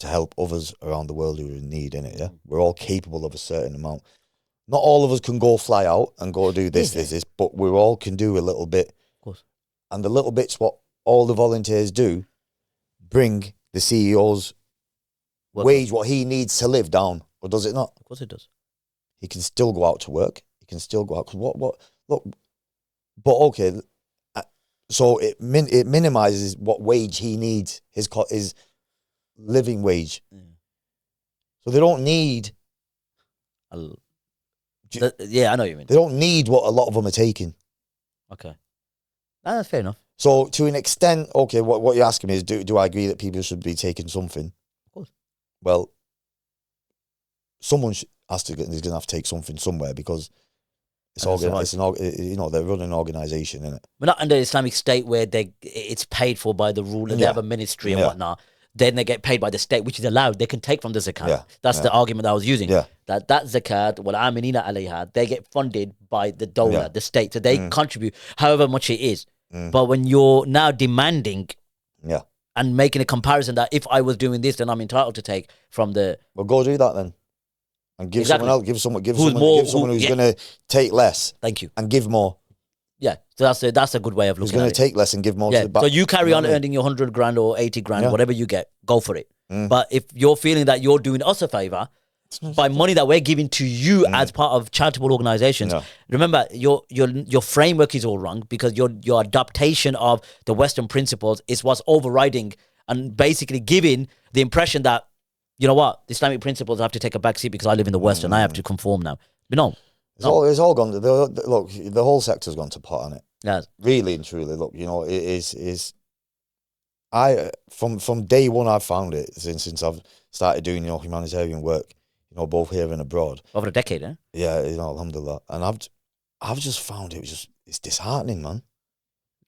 to help others around the world who are in need, innit? Yeah. We're all capable of a certain amount. Not all of us can go fly out and go do this, but we all can do a little bit. Of course. And the little bits what all the volunteers do bring the CEO's wage, what he needs to live, down. Or does it not? Of course it does. He can still go out to work. He can still go out. Cause look, but okay, so it minimizes what wage he needs, his living wage. Yeah. So they don't need. Yeah, I know what you mean. They don't need what a lot of them are taking. Okay. That's fair enough. So to an extent, okay, what you're asking me is, do I agree that people should be taking something? Of course. Well, someone is going to have to take something somewhere, because it's organized. They're running an organization, innit? We're not under Islamic State where it's paid for by the ruler. They have a ministry and whatnot. Then they get paid by the state, which is allowed. They can take from the zakat. Yeah. That's the argument that I was using. Yeah. That zakat, wal aminina alayha, they get funded by the dawla, the state. So they contribute however much it is. But when you're now demanding and making a comparison that if I was doing this, then I'm entitled to take from the... Well, go do that then. And give someone else, give someone who's going to take less. Thank you. And give more. Yeah, so that's a good way of looking at it. Who's going to take less and give more to the back. So you carry on earning your 100 grand or 80 grand, whatever you get, go for it. But if you're feeling that you're doing us a favor by money that we're giving to you as part of charitable organizations, remember your framework is all wrong, because your adaptation of the Western principles is what's overriding and basically giving the impression that, you know what, the Islamic principles have to take a backseat because I live in the West and I have to conform now. But no. It's all gone. Look, the whole sector's gone to pot on it. Yes. Really and truly. Look, it is. From day one, I've found it since I've started doing humanitarian work. Both here and abroad. Over a decade, eh? Yeah, alhamdulillah. And I've just found it's disheartening, man.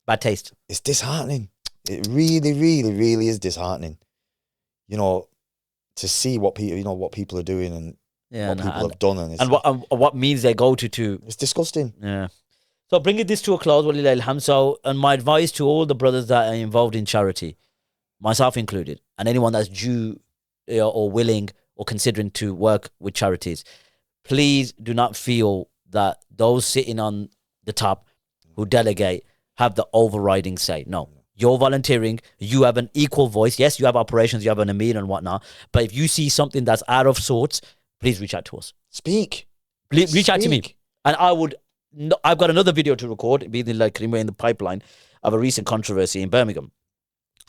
Bad taste. It's disheartening. It really, really, really is disheartening. To see what people are doing and. Yeah, what people have done, and what means they go to. It's disgusting. Yeah. So bringing this to a close, walillah alhamd. So, and my advice to all the brothers that are involved in charity, myself included, and anyone that's due or willing or considering to work with charities, please do not feel that those sitting on the top who delegate have the overriding say. No. You're volunteering. You have an equal voice. Yes, you have operations, you have an amir and whatnot. But if you see something that's out of sorts, please reach out to us. Speak. Reach out to me. And I've got another video to record, being in the pipeline, of a recent controversy in Birmingham.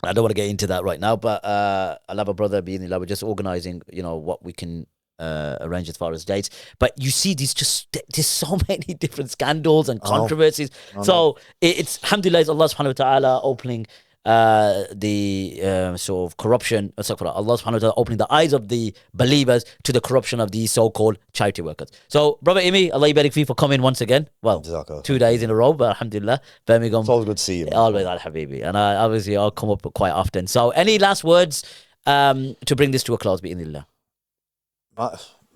I don't want to get into that right now, but I'll have a brother being we're just organizing, what we can arranged as far as dates. But you see, there's so many different scandals and controversies. So it's alhamdulillah, it's Allah subhanahu wa ta'ala opening the sort of corruption. Allah subhanahu wa ta'ala opening the eyes of the believers to the corruption of these so-called charity workers. So, Brother Imi, Allah barik fi for coming once again. Well, 2 days in a row, but alhamdulillah, Birmingham. It's always good to see you. Always, al-habibi. And I'll come up quite often. So, any last words to bring this to a close, bi'idhnillah?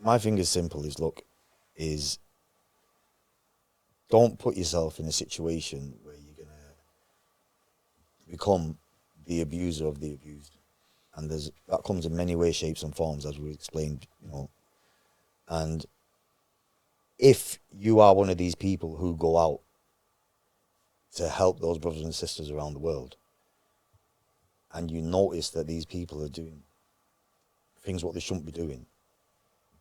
My thing is simple, is don't put yourself in a situation where you're going to become the abuser of the abused. And that comes in many ways, shapes and forms, as we explained, And if you are one of these people who go out to help those brothers and sisters around the world, and you notice that these people are doing things what they shouldn't be doing,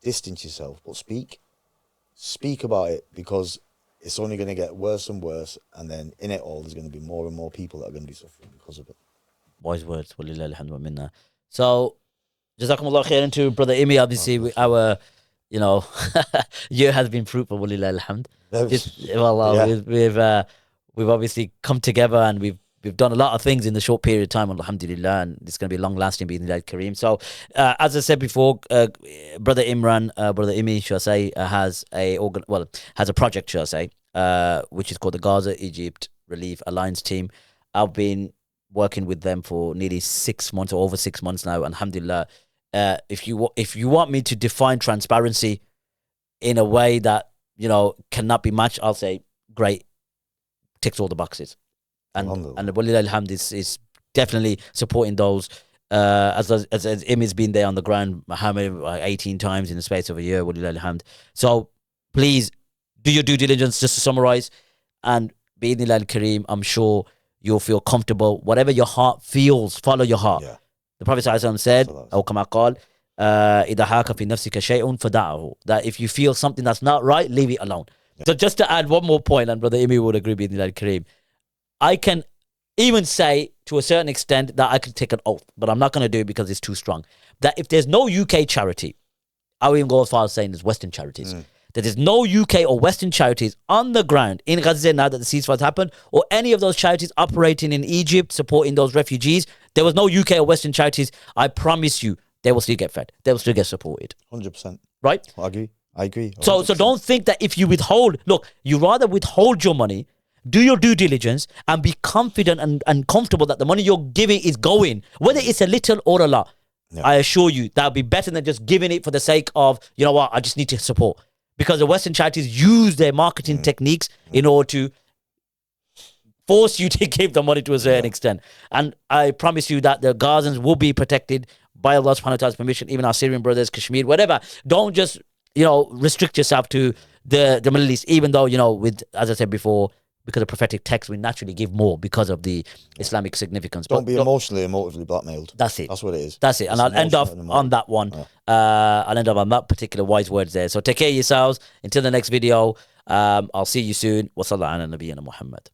distance yourself, but speak about it, because it's only going to get worse and worse, and then in it all there's going to be more and more people that are going to be suffering because of it. Wise words. So jazakumullah khairan to Brother Imi. Obviously our year has been fruitful, walillah alhamd. We've obviously come together, and we've done a lot of things in the short period of time, alhamdulillah, and it's going to be long lasting, bi'idhnillah kareem. So, as I said before, Brother Imi, shall I say, has a project, shall I say, which is called the Gaza Egypt Relief Alliance Team. I've been working with them for nearly 6 months, or over 6 months now, and alhamdulillah. If you want me to define transparency in a way that cannot be matched, I'll say great, ticks all the boxes. And walillah alhamd is definitely supporting those as Imi's been there on the ground, Muhammad 18 times in the space of a year, walillah alhamd. So please do your due diligence, just to summarize, and bi'idhnillah al-kareem, I'm sure you'll feel comfortable. Whatever your heart feels, follow your heart. Yeah. The Prophet ﷺ said, أو كما قال إذا حاك في نفسك شيء فدعه, that if you feel something that's not right, leave it alone. Yeah. So just to add one more point, and Brother Imi would agree with me, Kareem, I can even say to a certain extent that I could take an oath, but I'm not going to do it because it's too strong, that if there's no UK charity, I would even go as far as saying there's Western charities, that there's no UK or Western charities on the ground in Gaza now that the ceasefire happened, or any of those charities operating in Egypt supporting those refugees, there was no UK or Western charities, I promise you, they will still get fed. They will still get supported. 100%. Right? I agree. 100%. So don't think that if you withhold, you rather withhold your money, do your due diligence, and be confident and comfortable that the money you're giving is going, whether it's a little or a lot. Yeah. I assure you, that'll be better than just giving it for the sake of, I just need to support. Because the Western charities use their marketing techniques in order to force you to give the money to a certain extent. And I promise you that the Gazans will be protected by Allah subhanahu wa ta'ala's permission, even our Syrian brothers, Kashmir, whatever. Don't just, restrict yourself to the Middle East, even though, with, as I said before, because of prophetic text, we naturally give more because of the Islamic significance. Don't be emotionally and emotively blackmailed. That's it. That's what it is. That's it. And I'll end off on that one. I'll end up on that particular wise words there. So take care of yourselves. Until the next video, I'll see you soon. Wa sallallahu ala nabiyyina Muhammad.